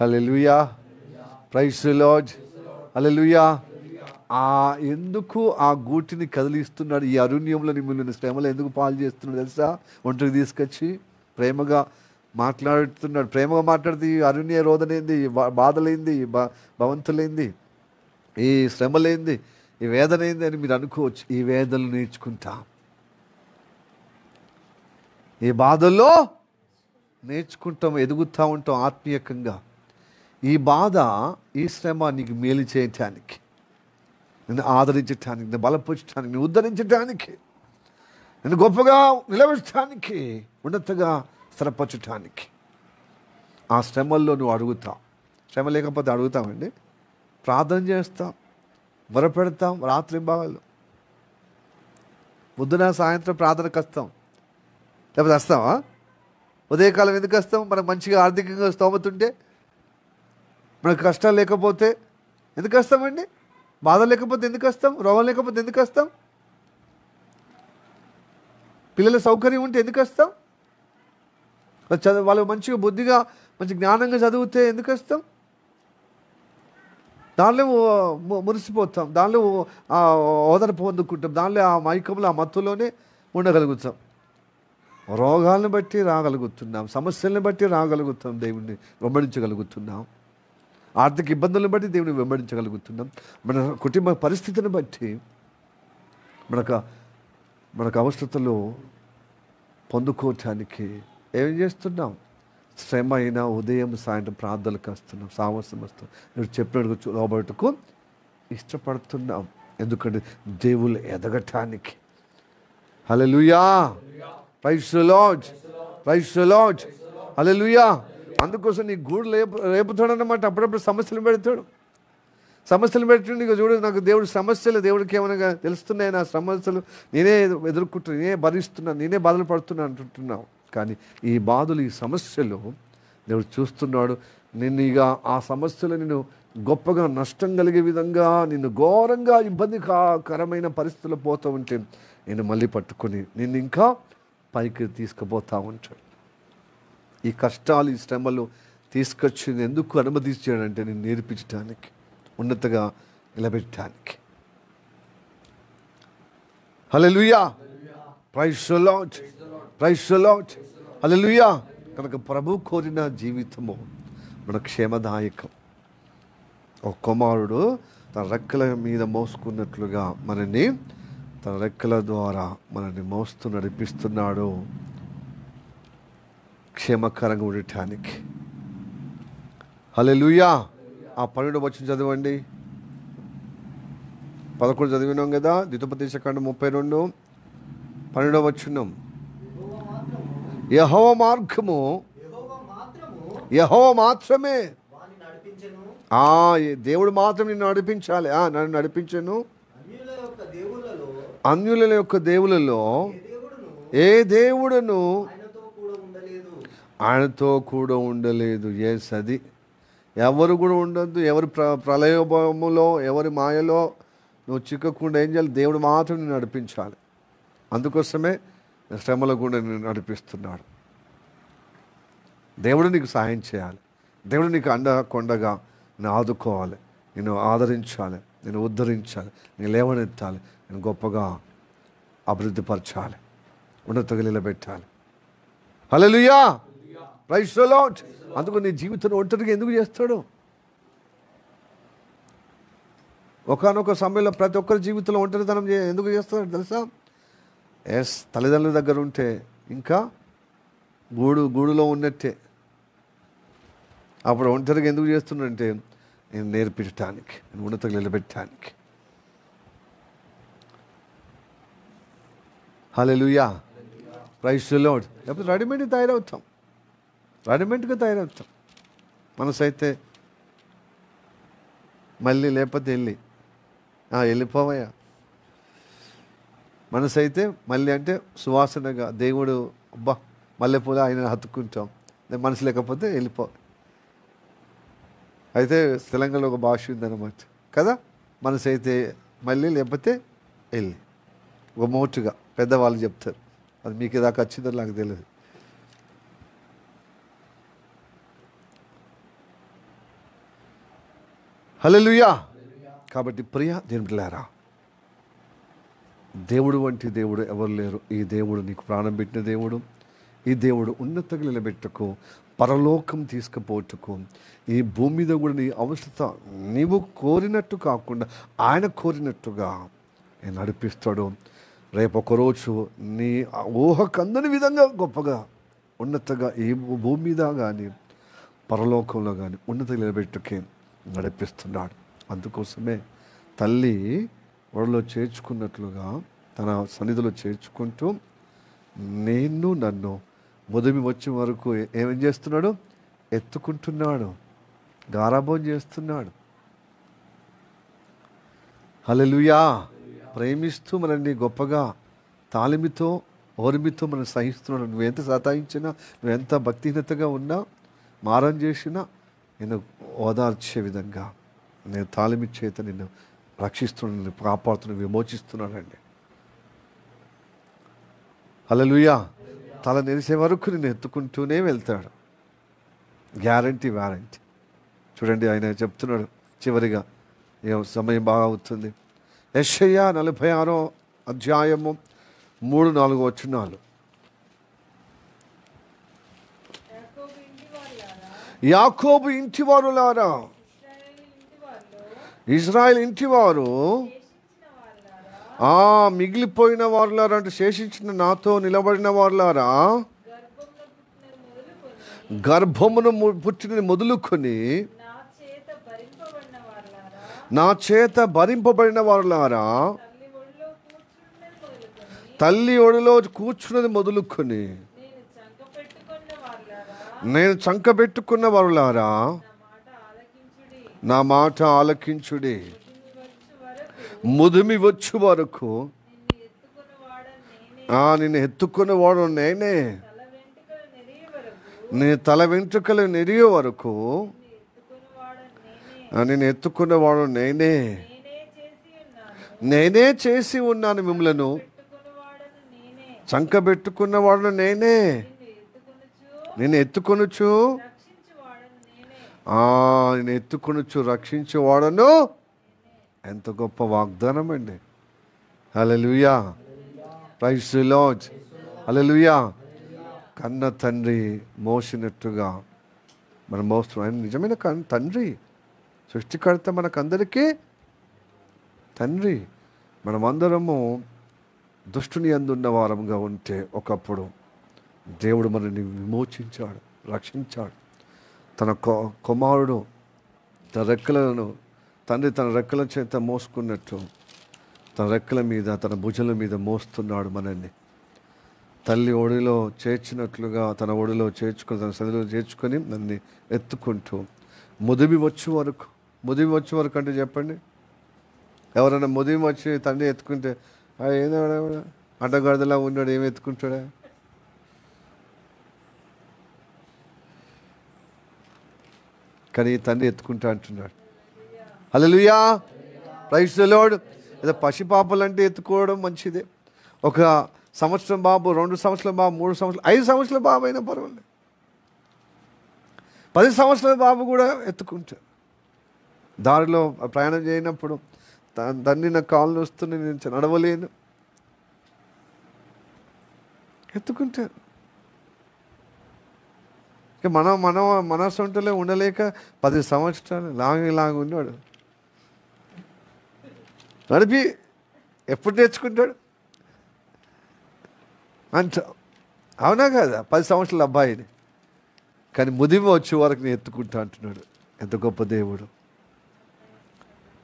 హల్లెలూయా, ప్రైజ్ ది లార్డ్, హల్లెలూయా. ఎందుకు ఆ గూటిని కదిలిస్తున్నాడు, ఈ అరుణ్యంలో మిమ్మల్ని శ్రమలు ఎందుకు పాలు చేస్తున్నాడు తెలుసా? ఒంటరికి తీసుకొచ్చి ప్రేమగా మాట్లాడుతున్నాడు. ప్రేమగా మాట్లాడితే ఈ అరుణ్య రోదనేంది, ఈ బాధలేంది, ఈ భవంతులేంది, ఈ శ్రమలేంది, ఈ వేదన ఏంది అని మీరు అనుకోవచ్చు. ఈ వేదనలు నేర్చుకుంటాం, ఈ బాధల్లో నేర్చుకుంటాం, ఎదుగుతూ ఉంటాం ఆత్మీయకంగా. ఈ బాధ, ఈ శ్రమ నీకు మేలు చేయటానికి, నిన్ను ఆదరించటానికి, నిన్ను బలపరచడానికి, నిన్ను ఉద్ధరించటానికి, నిన్ను గొప్పగా నిలబెట్టడానికి, ఉన్నతగా స్థిరపరచటానికి. ఆ శ్రమల్లో నువ్వు అడుగుతావు. శ్రమ లేకపోతే అడుగుతామండి, ప్రార్థన చేస్తాం, మొరపెడతాం, రాత్రి భాగాలు పొద్దున సాయంత్రం ప్రార్థనకు వస్తాం. లేకపోతే వస్తావా? ఉదయకాలం ఎందుకు వస్తాం? మనకు మంచిగా ఆర్థికంగా స్తోమత ఉంటే, మనకు కష్టాలు లేకపోతే ఎందుకు వస్తామండి? బాధ లేకపోతే ఎందుకు వస్తాం? రోగం లేకపోతే ఎందుకు వస్తాం? పిల్లల సౌకర్యం ఉంటే ఎందుకు వస్తాం? వాళ్ళు మంచిగా బుద్ధిగా మంచి జ్ఞానంగా చదివితే ఎందుకు వస్తాం? దానిలో మురిసిపోతాం, దానిలో ఓదర పొందుకుంటాం, దానిలో ఆ మైకంలో ఆ మత్తులోనే ఉండగలుగుతాం. రోగాలను బట్టి రాగలుగుతున్నాం, సమస్యలను బట్టి రాగలుగుతాం, దేవుణ్ణి వెంబడించగలుగుతున్నాం. ఆర్థిక ఇబ్బందులను బట్టి దేవుని వెంబడించగలుగుతున్నాం. మన కుటుంబ పరిస్థితిని బట్టి మనకు అవసరతలు పొందుకోవటానికి ఏం చేస్తున్నాం? శ్రమ అయినా ఉదయం సాయంత్రం ప్రార్థనలకు వస్తున్నాం, సామర్థ్యం వస్తాం, నువ్వు చెప్పినట్టు లోబట్టుకు ఇష్టపడుతున్నాం. ఎందుకంటే దేవుళ్ళు ఎదగటానికి. హల్లెలూయా, praise the Lord, praise the Lord, హల్లెలూయా. అందుకోసం నీ గూడు రేపుతాడు అన్నమాట. అప్పుడప్పుడు సమస్యలు పెడతాడు. నీకు చూడు, నాకు దేవుడు సమస్యలు, దేవుడికి ఏమైనా తెలుస్తున్నాయి, నా సమస్యలు నేనే ఎదుర్కొంటున్నా, నేనే భరిస్తున్నాను, నేనే బాధలు పడుతున్నాను అంటుంటున్నావు. కానీ ఈ బాధలు, ఈ సమస్యలు దేవుడు చూస్తున్నాడు. నిన్ను ఇక ఆ సమస్యలు నిన్ను గొప్పగా నష్టం కలిగే విధంగా, నిన్ను ఘోరంగా ఇబ్బందికరమైన పరిస్థితుల్లో పోతూ ఉంటే నేను మళ్ళీ పట్టుకొని నిన్ను ఇంకా పైకి తీసుకుపోతూ ఉంటాడు. ఈ కష్టాలు, ఈ శ్రమలు తీసుకొచ్చి ఎందుకు అనుమతించాడంటే నేను నేర్పించడానికి, ఉన్నతగా నిలబెట్టడానికి. హల్లెలూయా, praise the Lord, praise the Lord, హల్లెలూయా. కనుక ప్రభు కోరిన జీవితము మన క్షేమదాయకం. ఒక కుమారుడు తన రెక్కల మీద మోసుకున్నట్లుగా మనల్ని తన రెక్కల ద్వారా మనల్ని మోస్తూ నడిపిస్తున్నాడు క్షేమకరంగా ఉండటానికి. హల్లెలూయా. ఆ 12వ వచనం చదవండి. 11 చదివినాం కదా, ద్వితోపదేశకాండం 32, 12వ వచనం. యెహోవా మార్గము, యెహోవా మాత్రమే, దేవుడు మాత్రం నిన్ను నడిపించాలి. నన్ను నడిపించను. అన్యుల యొక్క దేవులలో ఏ దేవుడును ఆయనతో కూడా ఉండలేదు. అది ఎవరు కూడా ఉండద్దు. ఎవరి ప్రళయములో, ఎవరి మాయలో నువ్వు చిక్కకుండా ఏం చేయాలి? దేవుడు మాత్రం నిన్ను నడిపించాలి. అందుకోసమే శ్రమలో కూడా నిన్ను నడిపిస్తున్నాడు. దేవుడు నీకు సహాయం చేయాలి. దేవుడు నీకు కొండగా నేను ఆదుకోవాలి, నేను ఆదరించాలి, నేను ఉద్ధరించాలి, నేను లేవనెత్తాలి, నేను గొప్పగా అభివృద్ధి పరచాలి, ఉన్నతగా నిలబెట్టాలి. హల్లెలూయా, ప్రైజ్ ది లార్డ్. అందుకు నీ జీవితాన్ని ఒంటరిగా ఎందుకు చేస్తాడు? ఒకానొక సమయంలో ప్రతి ఒక్కరి జీవితంలో ఒంటరితనం ఎందుకు చేస్తాడు తెలుసా? తల్లిదండ్రుల దగ్గర ఉంటే ఇంకా గూడులో ఉన్నట్టే. అప్పుడు ఒంటరిగా ఎందుకు చేస్తున్నాడంటే నేను నేర్పించడానికి, నేను ఉన్నతగా నిలబెట్టడానికి. హల్లెలూయా, ప్రైజ్ ది లార్డ్. లేకపోతే రెడీమేడ్గా తయారవుతాం. మనసైతే మళ్ళీ లేకపోతే వెళ్ళిపోవయ్యా. మనసైతే మళ్ళీ అంటే సువాసనగా దేవుడు అబ్బా మల్లెపూల ఆయన హత్తుకుంటాం. మనసు లేకపోతే వెళ్ళిపో. అయితే తెలంగాణలో ఒక భాష ఉందన్నమాట కదా, మనసైతే మళ్ళీ లేకపోతే వెళ్ళి. ఒక మోటుగా పెద్దవాళ్ళు చెప్తారు, అది మీకు దాకా వచ్చిందో నాకు తెలియదు. హల్లెలూయా. కాబట్టి ప్రియ దేవుని బిడ్డలారా, దేవుడు వంటి దేవుడు ఎవరు లేరు. ఈ దేవుడు నీకు ప్రాణం పెట్టిన దేవుడు. ఈ దేవుడు ఉన్నతగా నిలబెట్టుకు, పరలోకం తీసుకుపోటుకు, ఈ భూమి మీద కూడా నీ అవసరత నీవు కోరినట్టు కాకుండా ఆయన కోరినట్టుగా నేను నడిపిస్తాడు. రేపు ఒకరోజు నీ ఊహకు అందని విధంగా గొప్పగా ఉన్నతగా ఈ భూమి మీద కానీ పరలోకంలో కానీ ఉన్నతగా నిలబెట్టుకే నడిపిస్తున్నాడు. అందుకోసమే తల్లి ఒడిలో చేర్చుకున్నట్లుగా తన సన్నిధిలో చేర్చుకుంటూ నన్ను ముదిమి వచ్చే వరకు ఏమేం చేస్తున్నాడు? ఎత్తుకుంటున్నాడు, గారాబం చేస్తున్నాడు. హల్లెలూయా. ప్రేమిస్తూ మనల్ని గొప్పగా తాలిమితో ఓర్మితో మనం సహిస్తున్నాడు. నువ్వెంత సతాయించినా, నువ్వెంత భక్తిహీనతగా ఉన్నా, మారం చేసినా నేను ఓదార్చే విధంగా నేను తాలిమి చేత నిన్ను రక్షిస్తున్నాను, నిన్ను కాపాడుతున్నాను, విమోచిస్తున్నానండి. హల్లెలూయా. తల నెరిసే వరకు నిన్ను ఎత్తుకుంటూనే వెళ్తాడు. Guarantee warranty. చూడండి, ఆయన చెప్తున్నాడు చివరిగా, సమయం బాగా అవుతుంది. యెషయా 46వ అధ్యాయము 3-4 వచనాలు. యాకోబు ఇంటివారులారా, ఇజ్రాయెల్ ఇంటివారు, మిగిలిపోయిన వారులారా అంటే శేషించిన నాతో నిలబడిన వారులారా, గర్భమును పుట్టిన మొదలుకొని నా చేత భరింపబడిన వారులారా, తల్లి ఒడిలో కూర్చున్నది మొదలుకొని నేను చంకబెట్టుకున్న వారులారా, నా మాట ఆలకించుడి. ముదిమి వచ్చు వరకు నిన్ను ఎత్తుకునేవాడు నేనే, నీ తల వెంట్రుకలు నెరిగే వరకు నేను ఎత్తుకునేవాడు నేనే చేసి ఉన్నాను. మిమ్మలను చంకబెట్టుకున్నవాడు నేనే, నేను ఎత్తుకొనుచు రక్షించేవాడను. ఎంత గొప్ప వాగ్దానం అండి. హల్లెలూయా, ప్రైజ్ ది లార్డ్. హల్లెలూయా. కన్న తండ్రి మోసినట్టుగా మనం మోస్తున్నాం. ఆయన నిజమైన తండ్రి, సృష్టికర్త, మనకందరికీ తండ్రి. మనమందరము దుష్టుని అందున్న వారంగా ఉంటే ఒకప్పుడు దేవుడు మనల్ని విమోచించాడు, రక్షించాడు. తన కుమారుడు తన రెక్కలను, తండ్రి తన రెక్కల చేత మోసుకున్నట్టు తన రెక్కల మీద, తన భుజల మీద మోస్తున్నాడు మనల్ని. తల్లి ఒడిలో చేర్చినట్లుగా తన ఒడిలో చేర్చుకొని, తన సన్నిధిలో చేర్చుకొని నన్ను ఎత్తుకుంటూ ముదిమి వచ్చే వరకు అంటే చెప్పండి, ఎవరైనా ముదిమి వచ్చి తండ్రి ఎత్తుకుంటే ఏదో అడ్డగాడిదలా ఉన్నాడు, ఏమి ఎత్తుకుంటాడా? కానీ తండ్రి ఎత్తుకుంటా అంటున్నాడు. హల్లెలూయా, ప్రైజ్ ది లార్డ్. ఏదో పసిపాపలు అంటే ఎత్తుకోవడం మంచిదే. ఒక సంవత్సరం బాబు, 2 సంవత్సరాల బాబు, 3 సంవత్సరాలు, 5 సంవత్సరాల బాబు అయినా పర్వాలేదు. 10 సంవత్సరాల బాబు కూడా ఎత్తుకుంటాడు. దారిలో ప్రయాణం చేయనప్పుడు తండ్రి నా కాళ్ళు వస్తున్నాయి, నేను నడవలేను. ఎత్తుకుంటారు. మన సొంతలో ఉండలేక 10 సంవత్సరాలు లాగి ఉన్నాడు. నడిపి ఎప్పుడు నేర్చుకుంటాడు అంట. అవునా కదా? 10 సంవత్సరాల అబ్బాయిని, కానీ ముదిమి వచ్చే వరకు నేను ఎత్తుకుంటా అంటున్నాడు. ఎంత గొప్ప దేవుడు!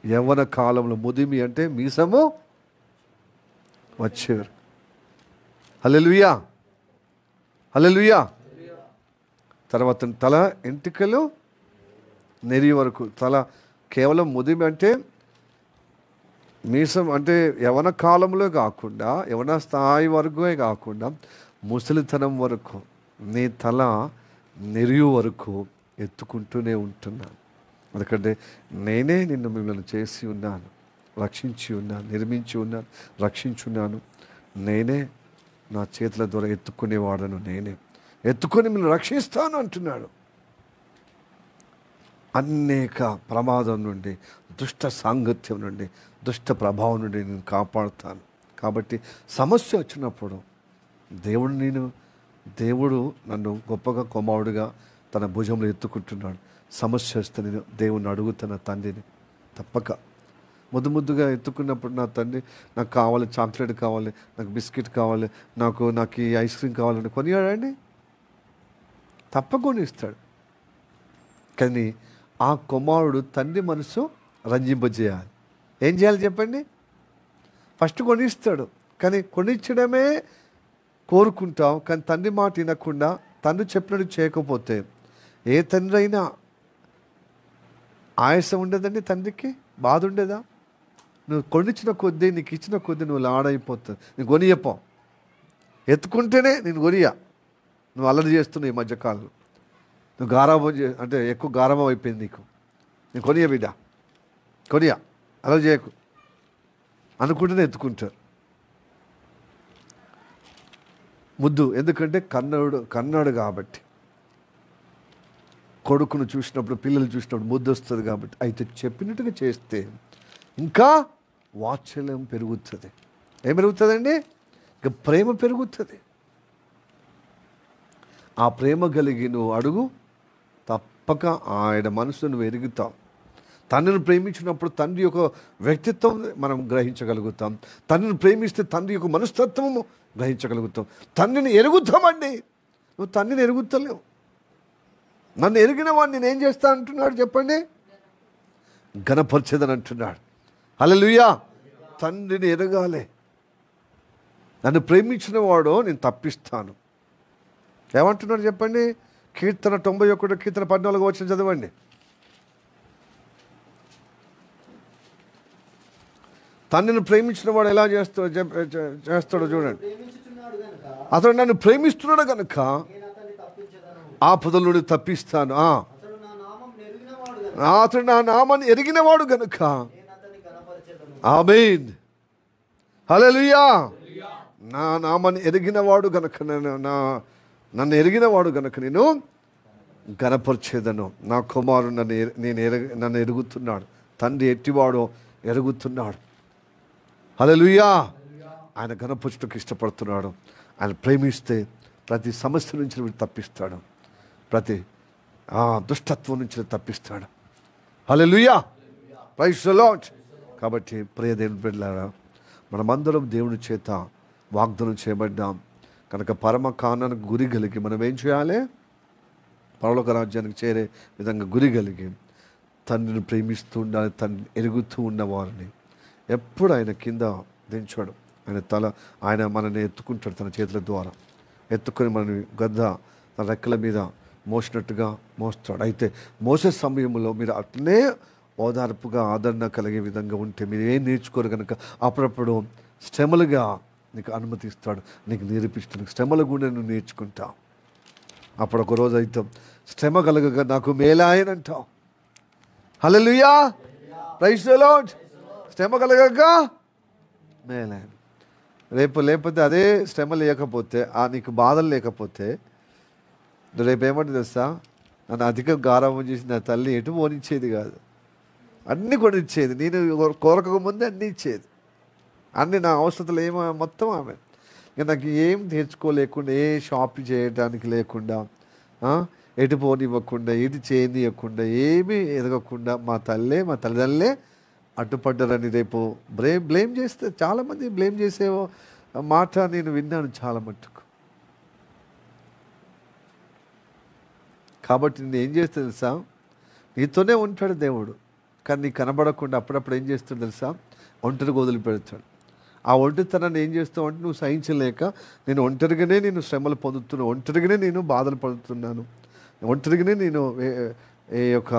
యవ్వన కాలంలో ముదిమి అంటే మీసము వచ్చేవారు. హల్లెలూయా, హల్లెలూయా. తర్వాత తల ఎంటికలు నెరి వరకు, తల కేవలం ముదిమి అంటే మీసం అంటే యవన కాలంలో కాకుండా, యవన స్థాయి వరకే కాకుండా ముసలితనం వరకు నీ తల నెరియు వరకు ఎత్తుకుంటూనే ఉంటున్నాను. ఎందుకంటే నేనే నిన్ను మిమ్మల్ని చేసి ఉన్నాను, రక్షించి ఉన్నాను, నిర్మించి ఉన్నాను, రక్షించున్నాను. నేనే నా చేతుల ద్వారా ఎత్తుకునేవాడను, నేనే ఎత్తుకొని మిమ్మల్ని రక్షిస్తాను అంటున్నాడు. అనేక ప్రమాదం నుండి, దుష్ట సాంగత్యం నుండి, దుష్ట ప్రభావం నుండి నేను కాపాడుతాను. కాబట్టి సమస్య వచ్చినప్పుడు దేవుడు నన్ను గొప్పగా కుమారుడిగా తన భుజంలో ఎత్తుకుంటున్నాడు. సమస్య వస్తే నేను దేవుణ్ణి అడుగుతున్న తండ్రిని తప్పక ముద్దుగా ఎత్తుకున్నప్పుడు, నా తండ్రి నాకు కావాలి, చాక్లెట్ కావాలి, నాకు బిస్కెట్ కావాలి, నాకు ఈ ఐస్ క్రీమ్ కావాలని కొనియాడండి, తప్పకుండా ఇస్తాడు. కానీ ఆ కుమారుడు తండ్రి మనసు రంజింపజేయాలి. ఏం చేయాలి చెప్పండి? ఫస్ట్ కొనిస్తాడు, కానీ కొనిచ్చడమే కోరుకుంటాం. కానీ తండ్రి మాట వినకుండా, తండ్రి చెప్పినట్టు చేయకపోతే ఏ తండ్రి అయినా ఆయాసం ఉండదండి, తండ్రికి బాధ ఉండదా? నువ్వు కొనిచ్చిన కొద్దీ, నీకు ఇచ్చిన కొద్దీ నువ్వు లాడైపోతుంది. నువ్వు కొనియపో, ఎత్తుకుంటేనే నేను కొనియా. నువ్వు అల్లరి చేస్తున్నావు ఈ మధ్యకాలంలో, నువ్వు గారాబం అంటే ఎక్కువ గారాబం అయిపోయింది నీకు, నేను కొనియ బిడ్డ, కొనియా, అలా చేయకు అనుకుంటేనే ఎత్తుకుంటారు. ముద్దు ఎందుకంటే కన్నాడు కాబట్టి, కొడుకును చూసినప్పుడు, పిల్లలు చూసినప్పుడు ముద్దు వస్తుంది కాబట్టి. అయితే చెప్పినట్టుగా చేస్తే ఇంకా వాత్సల్యం పెరుగుతుంది. ఏం పెరుగుతుందండి? ఇంకా ప్రేమ పెరుగుతుంది. ఆ ప్రేమ కలిగి నువ్వు అడుగు, తప్పక ఆయన మనసును నువ్వు ఎరుగుతావు. తండ్రిని ప్రేమించినప్పుడు తండ్రి యొక్క వ్యక్తిత్వం మనం గ్రహించగలుగుతాం. తండ్రిని ప్రేమిస్తే తండ్రి యొక్క మనస్తత్వము గ్రహించగలుగుతాం. తండ్రిని ఎరుగుతామండి. నువ్వు తండ్రిని ఎరుగుతలేవు. నన్ను ఎరిగిన వాడిని నేనేం చేస్తా అంటున్నాడు చెప్పండి? ఘనపరచెదను అంటున్నాడు. హల్లెలూయా. తండ్రిని ఎరగాలి. నన్ను ప్రేమించిన వాడు నేను తప్పిస్తాను. ఏమంటున్నాడు చెప్పండి? కీర్తన 91, కీర్తన 14 వచ్చిన చదవండి. తండ్రిని ప్రేమించిన వాడు ఎలా చేస్తాడో చూడండి. అతడు నన్ను ప్రేమిస్తున్నాడు కనుక ఆపదల నుండి తప్పిస్తాను. అతడు నా నామాన్ని ఎరిగినవాడు గనుక. ఆమేన్, హల్లెలూయా. నా నామాన్ని ఎరిగినవాడు గనుక, నన్ను ఎరిగినవాడు గనుక నేను ఘనపరిచేదను. నా కుమారుడు నన్ను ఎరుగుతున్నాడు. తండ్రి ఎట్టివాడో ఎరుగుతున్నాడు. హల్లెలూయా. ఆయన ఘనపరచుటకు ఇష్టపడుతున్నాడు. ఆయన ప్రేమిస్తే ప్రతి సమస్య నుంచి వీడు తప్పిస్తాడు, ప్రతి దుష్టత్వం నుంచి తప్పిస్తాడు. హల్లెలూయా, ప్రైజ్ ది లార్డ్. కాబట్టి ప్రియ దేవుని బిడ్డలారా, మనమందరం దేవుని చేత వాగ్దానం చేయబడ్డాం కనుక పరమ కానానికి గురి కలిగి మనం ఏం చేయాలి? పరలోక రాజ్యానికి చేరే విధంగా గురి కలిగి తండ్రిని ప్రేమిస్తూ ఉండాలి. తండ్రిని ఎరుగుతూ ఉన్నవారిని ఎప్పుడు ఆయన కింద దించాడు. ఆయన మనల్ని ఎత్తుకుంటాడు తన చేతుల ద్వారా. ఎత్తుకొని మనని గద్ద తన రెక్కల మీద మోసినట్టుగా మోస్తాడు. అయితే మోసే సమయంలో మీరు అట్లనే ఓదార్పుగా ఆదరణ కలిగే విధంగా ఉంటే మీరు ఏం నేర్చుకోరు కనుక అప్పుడప్పుడు శ్రమలుగా నీకు అనుమతిస్తాడు, నీకు నేర్పిస్తాడు. శ్రమల గుండె నువ్వు నేర్చుకుంటావు. అప్పుడు ఒక రోజు అయితే శ్రమ కలగగా నాకు మేలాయనంటావు. హల్లెలూయా, ప్రైజ్ ది లార్డ్. శ్రమ కలగక మేలాయన. లేకపోతే అదే శ్రమ లేకపోతే, నీకు బాధలు లేకపోతే రేపు ఏమంటే తెలుసా? నన్ను అధిక గారాబం చేసి నా తల్లి ఎటు పోనిచ్చేది కాదు. అన్నీ కూడా ఇచ్చేది. నేను కోరక ముందే అన్నీ ఇచ్చేది. అన్నీ నా అవసరతలు ఏమో మొత్తం ఆమె. ఇక నాకు ఏం తెచ్చుకోలేకుండా, ఏ షాప్ చేయడానికి లేకుండా, ఎటు పోనివ్వకుండా, ఎటు చేయనివ్వకుండా, ఏమీ ఎదగకుండా మా తల్లిదండ్రులే అడ్డుపడ్డారని రేపు బ్లేమ్ చేస్తే చాలామంది బ్లేమ్ చేసే మాట నేను విన్నాను చాలా మట్టుకు. కాబట్టి నేను ఏం చేస్తే తెలుసా, నీతోనే ఉంటాడు దేవుడు, కానీ నీకు కనబడకుండా అప్పుడప్పుడు ఏం చేస్తాడు తెలుసా, ఒంటరిగా వదిలిపెడతాడు. ఆ ఒంటరితనాన్ని ఏం చేస్తావు అంటే, నువ్వు సహించలేక నేను ఒంటరిగానే నేను శ్రమలు పొందుతున్నాను, ఒంటరిగానే నేను బాధలు పడుతున్నాను, ఒంటరిగానే నేను ఈ యొక్క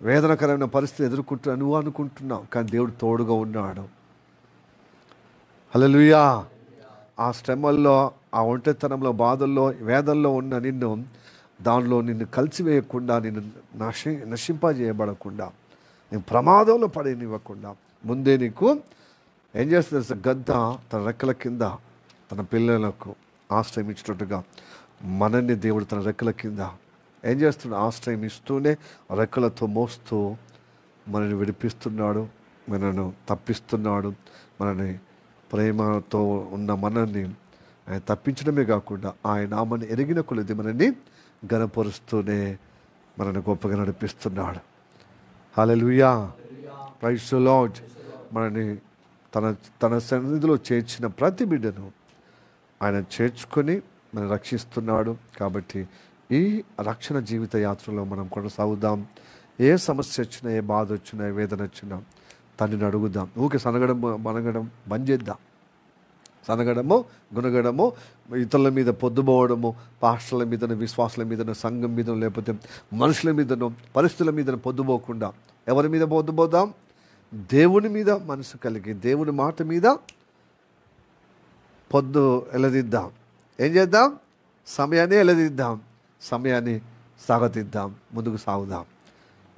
వేదనకరమైన పరిస్థితి ఎదుర్కొంటున్నాను నువ్వు అనుకుంటున్నావు. కానీ దేవుడు తోడుగా ఉన్నాడు. హల్లెలూయా. ఆ శ్రమల్లో, ఆ ఒంటరితనంలో, బాధల్లో, వేదనలో ఉన్న నిన్ను, దానిలో నిన్ను కలిసివేయకుండా, నిన్ను నశింపజేయబడకుండా, నేను ప్రమాదంలో పడనివ్వకుండా ముందే నీకు ఏం చేస్తుంది, గద్ద తన రెక్కల కింద తన పిల్లలకు ఆశ్రయం ఇచ్చినట్టుగా మనల్ని దేవుడు తన రెక్కల కింద ఏం చేస్తున్నాడు, ఆశ్రయం ఇస్తూనే రెక్కలతో మోస్తూ మనల్ని విడిపిస్తున్నాడు, మనను తప్పిస్తున్నాడు. మనని ప్రేమతో ఉన్న మనల్ని ఆయన తప్పించడమే కాకుండా ఆయన నామాన్ని ఎరిగిన కొలది మనల్ని ఘనపరుస్తూనే మనల్ని గొప్పగా నడిపిస్తున్నాడు. హల్లెలూయా, ప్రైజ్ ది లార్డ్. మనని తన సన్నిధిలో చేర్చిన ప్రతి బిడ్డను ఆయన చేర్చుకొని మనం రక్షిస్తున్నాడు. కాబట్టి ఈ రక్షణ జీవిత యాత్రలో మనం కొనసాగుదాం. ఏ సమస్య వచ్చినా, ఏ బాధ వచ్చినా, ఏ వేదన వచ్చినా తండ్రిని అడుగుదాం. ఊకే మనగడం బంద్ చేద్దాం. సనగడము, గునగడము, ఇతరుల మీద పొద్దుపోవడము, పాస్టర్ల మీదను, విశ్వాసుల మీదను, సంఘం మీదను, లేకపోతే మనుషుల మీదను, పరిస్థితుల మీదను పొద్దుపోకుండా ఎవరి మీద పొద్దుపోదాం, దేవుని మీద మనసు కలిగి దేవుని మాట మీద పొద్దు ఎలదిద్దాం. ఏం చేద్దాం, సమయాన్ని ఎలదిద్దాం, సమయాన్ని సాగతిద్దాం, ముందుకు సాగుదాం.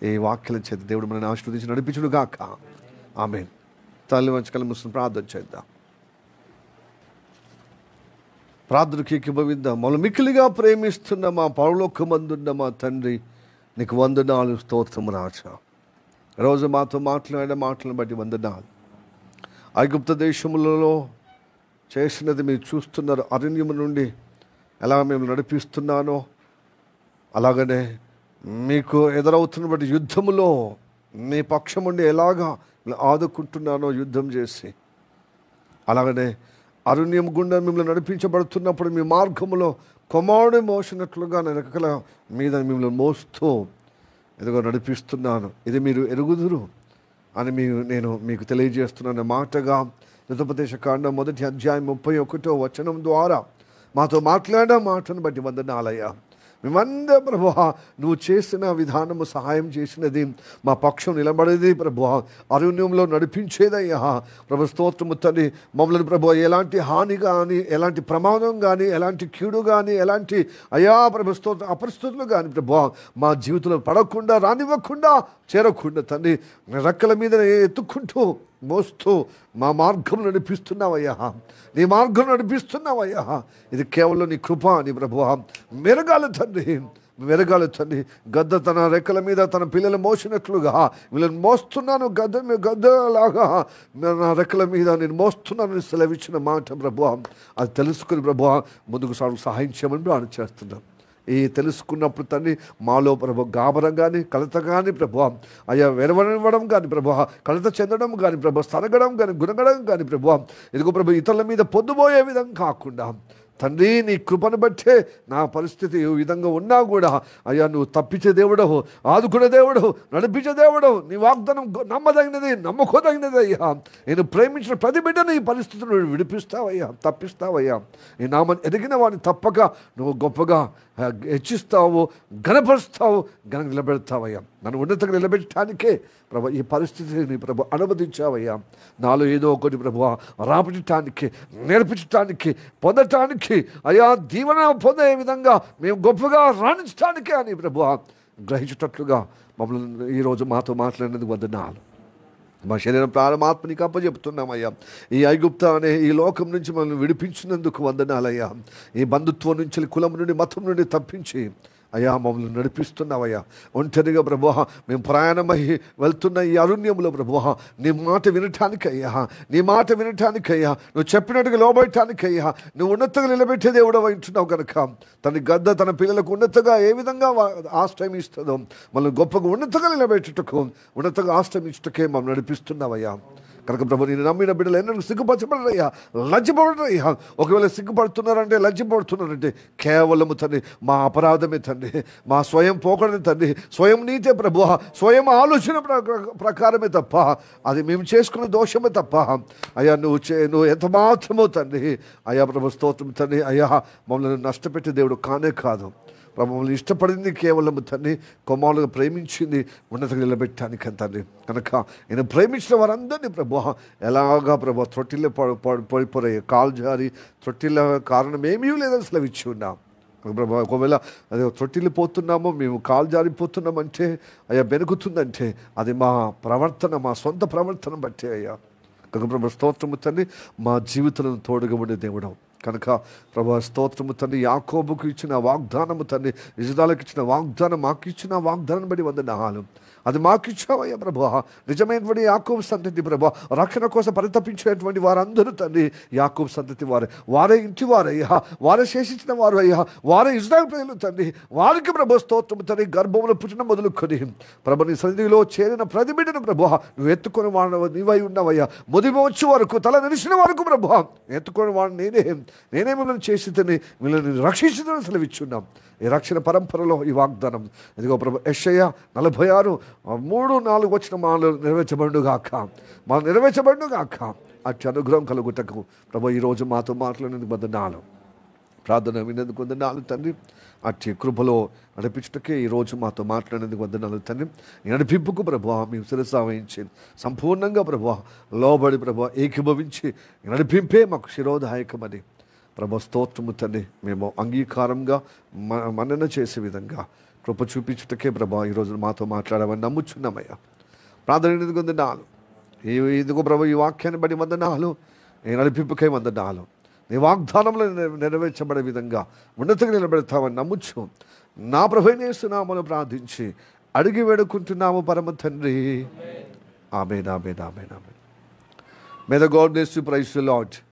ఈ వాక్యాల చేత దేవుడు మనల్ని ఆశీర్వదించి నడిపించుడు గాక. ఆమేన్. తల్లి వంచకల ముస్లిం ప్రార్థన చేద్దాం. ప్రార్థనకి ఏకీభవిద్దాం. మమ్మల్ని మిక్కిలిగా ప్రేమిస్తున్న మా పరలోకమందున్న మా తండ్రి, నీకు వందనాలు, స్తోత్రము రాజా. రోజు మాతో మాట్లాడిన మాటలను బట్టి వందనాలు. ఐగుప్తు దేశములలో చేసినది మీరు చూస్తున్నారు. అరణ్యము నుండి ఎలా మేము నడిపిస్తున్నానో, అలాగనే మీకు ఎదురవుతున్న బట్టి యుద్ధములో మీ పక్షం ఉండి ఎలాగా ఆదుకుంటున్నానో యుద్ధం చేసి, అలాగనే అరణ్యం గుండా మిమ్మల్ని నడిపించబడుతున్నప్పుడు మీ మార్గములో కొమాడు మోసినట్లుగా రెక్కల మీద మిమ్మల్ని మోస్తూ ఎదుగో నడిపిస్తున్నాను, ఇది మీరు ఎరుగుదురు అని నేను మీకు తెలియజేస్తున్నాను మాటగా ద్వితోపదేశ కాండం 1వ అధ్యాయం 31వ వచనం ద్వారా మాతో మాట్లాడిన మాటను బట్టి వందనాలయ్యా. మేమందరం ప్రభువా, నువ్వు చేసిన విధానము, సహాయం చేసినది, మా పక్షం నిలబడేది ప్రభువా, అరణ్యంలో నడిపించేదయ్యా. ప్రభు స్తోత్రము తండ్రి. మమ్మల్ని ప్రభువా ఎలాంటి హాని కానీ, ఎలాంటి ప్రమాదం కానీ, ఎలాంటి కీడు కానీ, ఎలాంటి అయా ప్రభు స్తోత్ర అపరిస్థితులు కానీ ప్రభువా మా జీవితంలో పడకుండా, రానివ్వకుండా, చేరకుండా తండ్రి రెక్కల మీద ఎత్తుకుంటూ మోస్తూ మా మార్గం నడిపిస్తున్నావయ్యా. నీ మార్గం నడిపిస్తున్నావయ్యా. ఇది కేవలం నీ కృప, నీ ప్రభువా. మెరగాలి తండ్రి. గద్ద తన రెక్కల మీద తన పిల్లలు మోసినట్లుగా వీళ్ళని మోస్తున్నాను, గద్దలాగా నా రెక్కల మీద నేను మోస్తున్నాను సెలవిచ్చిన మాట ప్రభువా, అది తెలుసుకుని ప్రభువా ముందుకు సహాయం చేయమని ప్రార్థన చేస్తున్నాం. ఈ తెలుసుకున్నప్పుడు తండ్రి మాలో ప్రభు గాబరం కానీ, కలత కానీ ప్రభువా, అయ్యా వెరవనివ్వడం కానీ ప్రభువా, కలత చెందడం కానీ ప్రభు, సరగడం కానీ, గుణగడం కానీ ప్రభువా, ఇదిగో ప్రభు ఇతరుల మీద పొద్దుపోయే విధంగా కాకుండా తండ్రి నీ కృపను బట్టే నా పరిస్థితి ఏ విధంగా ఉన్నా కూడా అయ్యా నువ్వు తప్పించే దేవుడవు, ఆదుకునే దేవుడవు, నడిపించే దేవుడవు. నీ వాగ్దానం నమ్మదగినది, నమ్మకోదగినది అయ్యా. నేను ప్రేమించిన ప్రతి బిడ్డను ఈ పరిస్థితులను విడిపిస్తావయ్యా, తప్పిస్తావయ్యా. నీ నామని ఎదిగిన వాడిని తప్పక నువ్వు గొప్పగా హెచ్చిస్తావు, ఘనపరుస్తావు, ఘన నిలబెడతావయ్యా. నన్ను ఉన్నతంగా నిలబెట్టడానికే ప్రభు ఈ పరిస్థితిని ప్రభు అనుమతించావయ్యా. నాలో ఏదో ఒకటి ప్రభు రాబట్టడానికి, నేర్పించడానికి, పొందటానికి, అయ్యా దీవెన పొందే విధంగా మేము గొప్పగా రాణించడానికే అని ప్రభు గ్రహించేటట్లుగా మమ్మల్ని ఈరోజు మాతో మాట్లాడినందుకు వందనాలు. మా శరీరం ప్రారంభాత్మ నీకు అప్పచెప్తున్నామయ్యా. ఈ ఐగుప్త అనే ఈ లోకం నుంచి మనల్ని విడిపించినందుకు వందనాలయ్యా. ఈ బంధుత్వం నుంచి, కులం నుండి, మతం నుండి తప్పించి అయ్యా మమ్మల్ని నడిపిస్తున్నావయ్యా. ఒంటరిగా ప్రభువా మేము ప్రయాణమై వెళ్తున్న ఈ అరణ్యంలో ప్రభువా నీ మాట వినటానికయ్యా, నీ మాట వినటానికయ్యా, నువ్వు చెప్పినట్టుగా లోబడటానికయ్యా, నువ్వు ఉన్నతంగా నిలబెట్టే దేవుడు అంటున్నావు కనుక తన గద్ద తన పిల్లలకు ఉన్నతగా ఏ విధంగా ఆశ్రయం ఇస్తుందో మళ్ళీ గొప్పగా ఉన్నతంగా నిలబెట్టుటకు ఉన్నతంగా ఆశ్రయం ఇచ్చుటకే మమ్మల్ని నడిపిస్తున్నావయ్యా. కనుక ప్రభు నేను నమ్మిన బిడ్డలు ఎన్నడూ సిగ్గుపరచబడరయ్యా, లజ్జపడరయ్యా. ఒకవేళ సిగ్గుపడుతున్నారంటే లజ్జపడుతున్నారంటే కేవలము తండ్రి మా అపరాధమే తండ్రి, మా స్వయం పోకడమే తండ్రి, స్వయం నీతే ప్రభు, స్వయం ఆలోచన ప్రకారమే తప్ప అది మేము చేసుకున్న దోషమే తప్ప అయ్యా నువ్వు ఎంత మాత్రమో తండ్రి అయ్యా ప్రభు స్తోత్రం తండ్రి. అయ్యా మమ్మల్ని నష్టపెట్టే దేవుడు కానే కాదు ప్రభు. మమ్మల్ని ఇష్టపడింది కేవలం తండ్రి కొమ్మాలుగా ప్రేమించింది ఉన్నతంగా నిలబెట్టడానికి తండ్రి. కనుక నేను ప్రేమించిన వారందరినీ ప్రభు ఎలాగా ప్రభు త్రొట్టిల్లో పడిపోయాయి, కాలు జారి త్రొట్టిల్ల కారణం ఏమీ లేదని అసలు ఇచ్చి ఉన్నాం ప్రభు. ఒకవేళ అదే త్రొట్టిల్లి పోతున్నామో మేము కాలు జారిపోతున్నామంటే అయ్యా బెనుకుతుందంటే అది మా ప్రవర్తన, మా సొంత ప్రవర్తన బట్టే అయ్యా. కనుక ప్రభు స్తోత్రము తండ్రి మా జీవితంలో తోడుగా ఉండే దేవుడు కనుక ప్రభు స్తోత్రము తండ్రి. యాకోబుకు ఇచ్చిన వాగ్దానము తండ్రి, ఇజ్రాయేలుకి ఇచ్చిన వాగ్దానం, మాకు ఇచ్చిన వాగ్దానం బట్టి వందనాలు. అది మాకు ఇచ్చావయ్యా ప్రభు. నిజమైనటువంటి యాకోబు సంతతి ప్రభు, రక్షణ కోసం పరితపించినటువంటి వారందరూ తండ్రి యాకోబు సంతతి వారే ఇంటి వారయ్యా, వారే శేషించిన వారు అయ్యా, వారే ఇజ్రాయేలు ప్రజలు తండ్రి. వారికి ప్రభు స్తోత్రము తండ్రి గర్భంలో పుట్టిన మొదలుకొని ప్రభు నీ సన్నిధిలో చేరిన ప్రతి బిడ్డను ప్రభు నువ్వు ఎత్తుకొని వాడు నీవై ఉన్నావయ్యా. ముదిమి వచ్చే వరకు, తల నిలిచిన వరకు ప్రభు ఎత్తుకొని వాడు నేనే మిమ్మల్ని చేసి తిని మిమ్మల్ని రక్షించుదని సెలవిచ్చున్నాం. ఈ రక్షణ పరంపరలో ఈ వాగ్దానం ఇదిగో ప్రభు యెషయా 46:3-4 వచ్చిన మాలు నెరవేర్చబడుగాక, మాలు నెరవేర్చబడుగాక. అట్టి అనుగ్రహం కలుగుటకు ప్రభు ఈరోజు మాతో మాట్లాడినందుకు వందనాలు, ప్రార్థన వినేందుకు వందనాలు తండ్రి. అట్టి కృపలో నడిపించుటకే ఈరోజు మాతో మాట్లాడేందుకు వందనాలు తండ్రి. ఈ నడిపింపుకు ప్రభు మేము శిరస వహించి సంపూర్ణంగా ప్రభు లోబడి ప్రభు ఏకీభవించి నడిపింపే మాకు శిరోదాయకమని ప్రభు స్తోత్రము తండ్రి మేము అంగీకారంగా మన్నన చేసే విధంగా కృప చూపించుటకే ప్రభు ఈరోజు మాతో మాట్లాడమని నమ్ముచున్నామయ్యా. ప్రార్థన వినేందుకు వందనాలు. ఇదిగో ప్రభు ఈ వాక్యాన్ని బట్టి వందనాలు, ఈ నడిపింపుకై వందనాలు. నీ వాగ్దానంలో నెరవేర్చబడే విధంగా ఉన్నతంగా నిలబెడతామని నమ్ముచ్చు నా ప్రభువైన యేసు నామములో ప్రార్థించి అడిగి వేడుకుంటున్నాము పరమ తండ్రి. ఆమేన్, ఆమేన్, ఆమేన్, ఆమేన్. May the God bless you. Praise the Lord.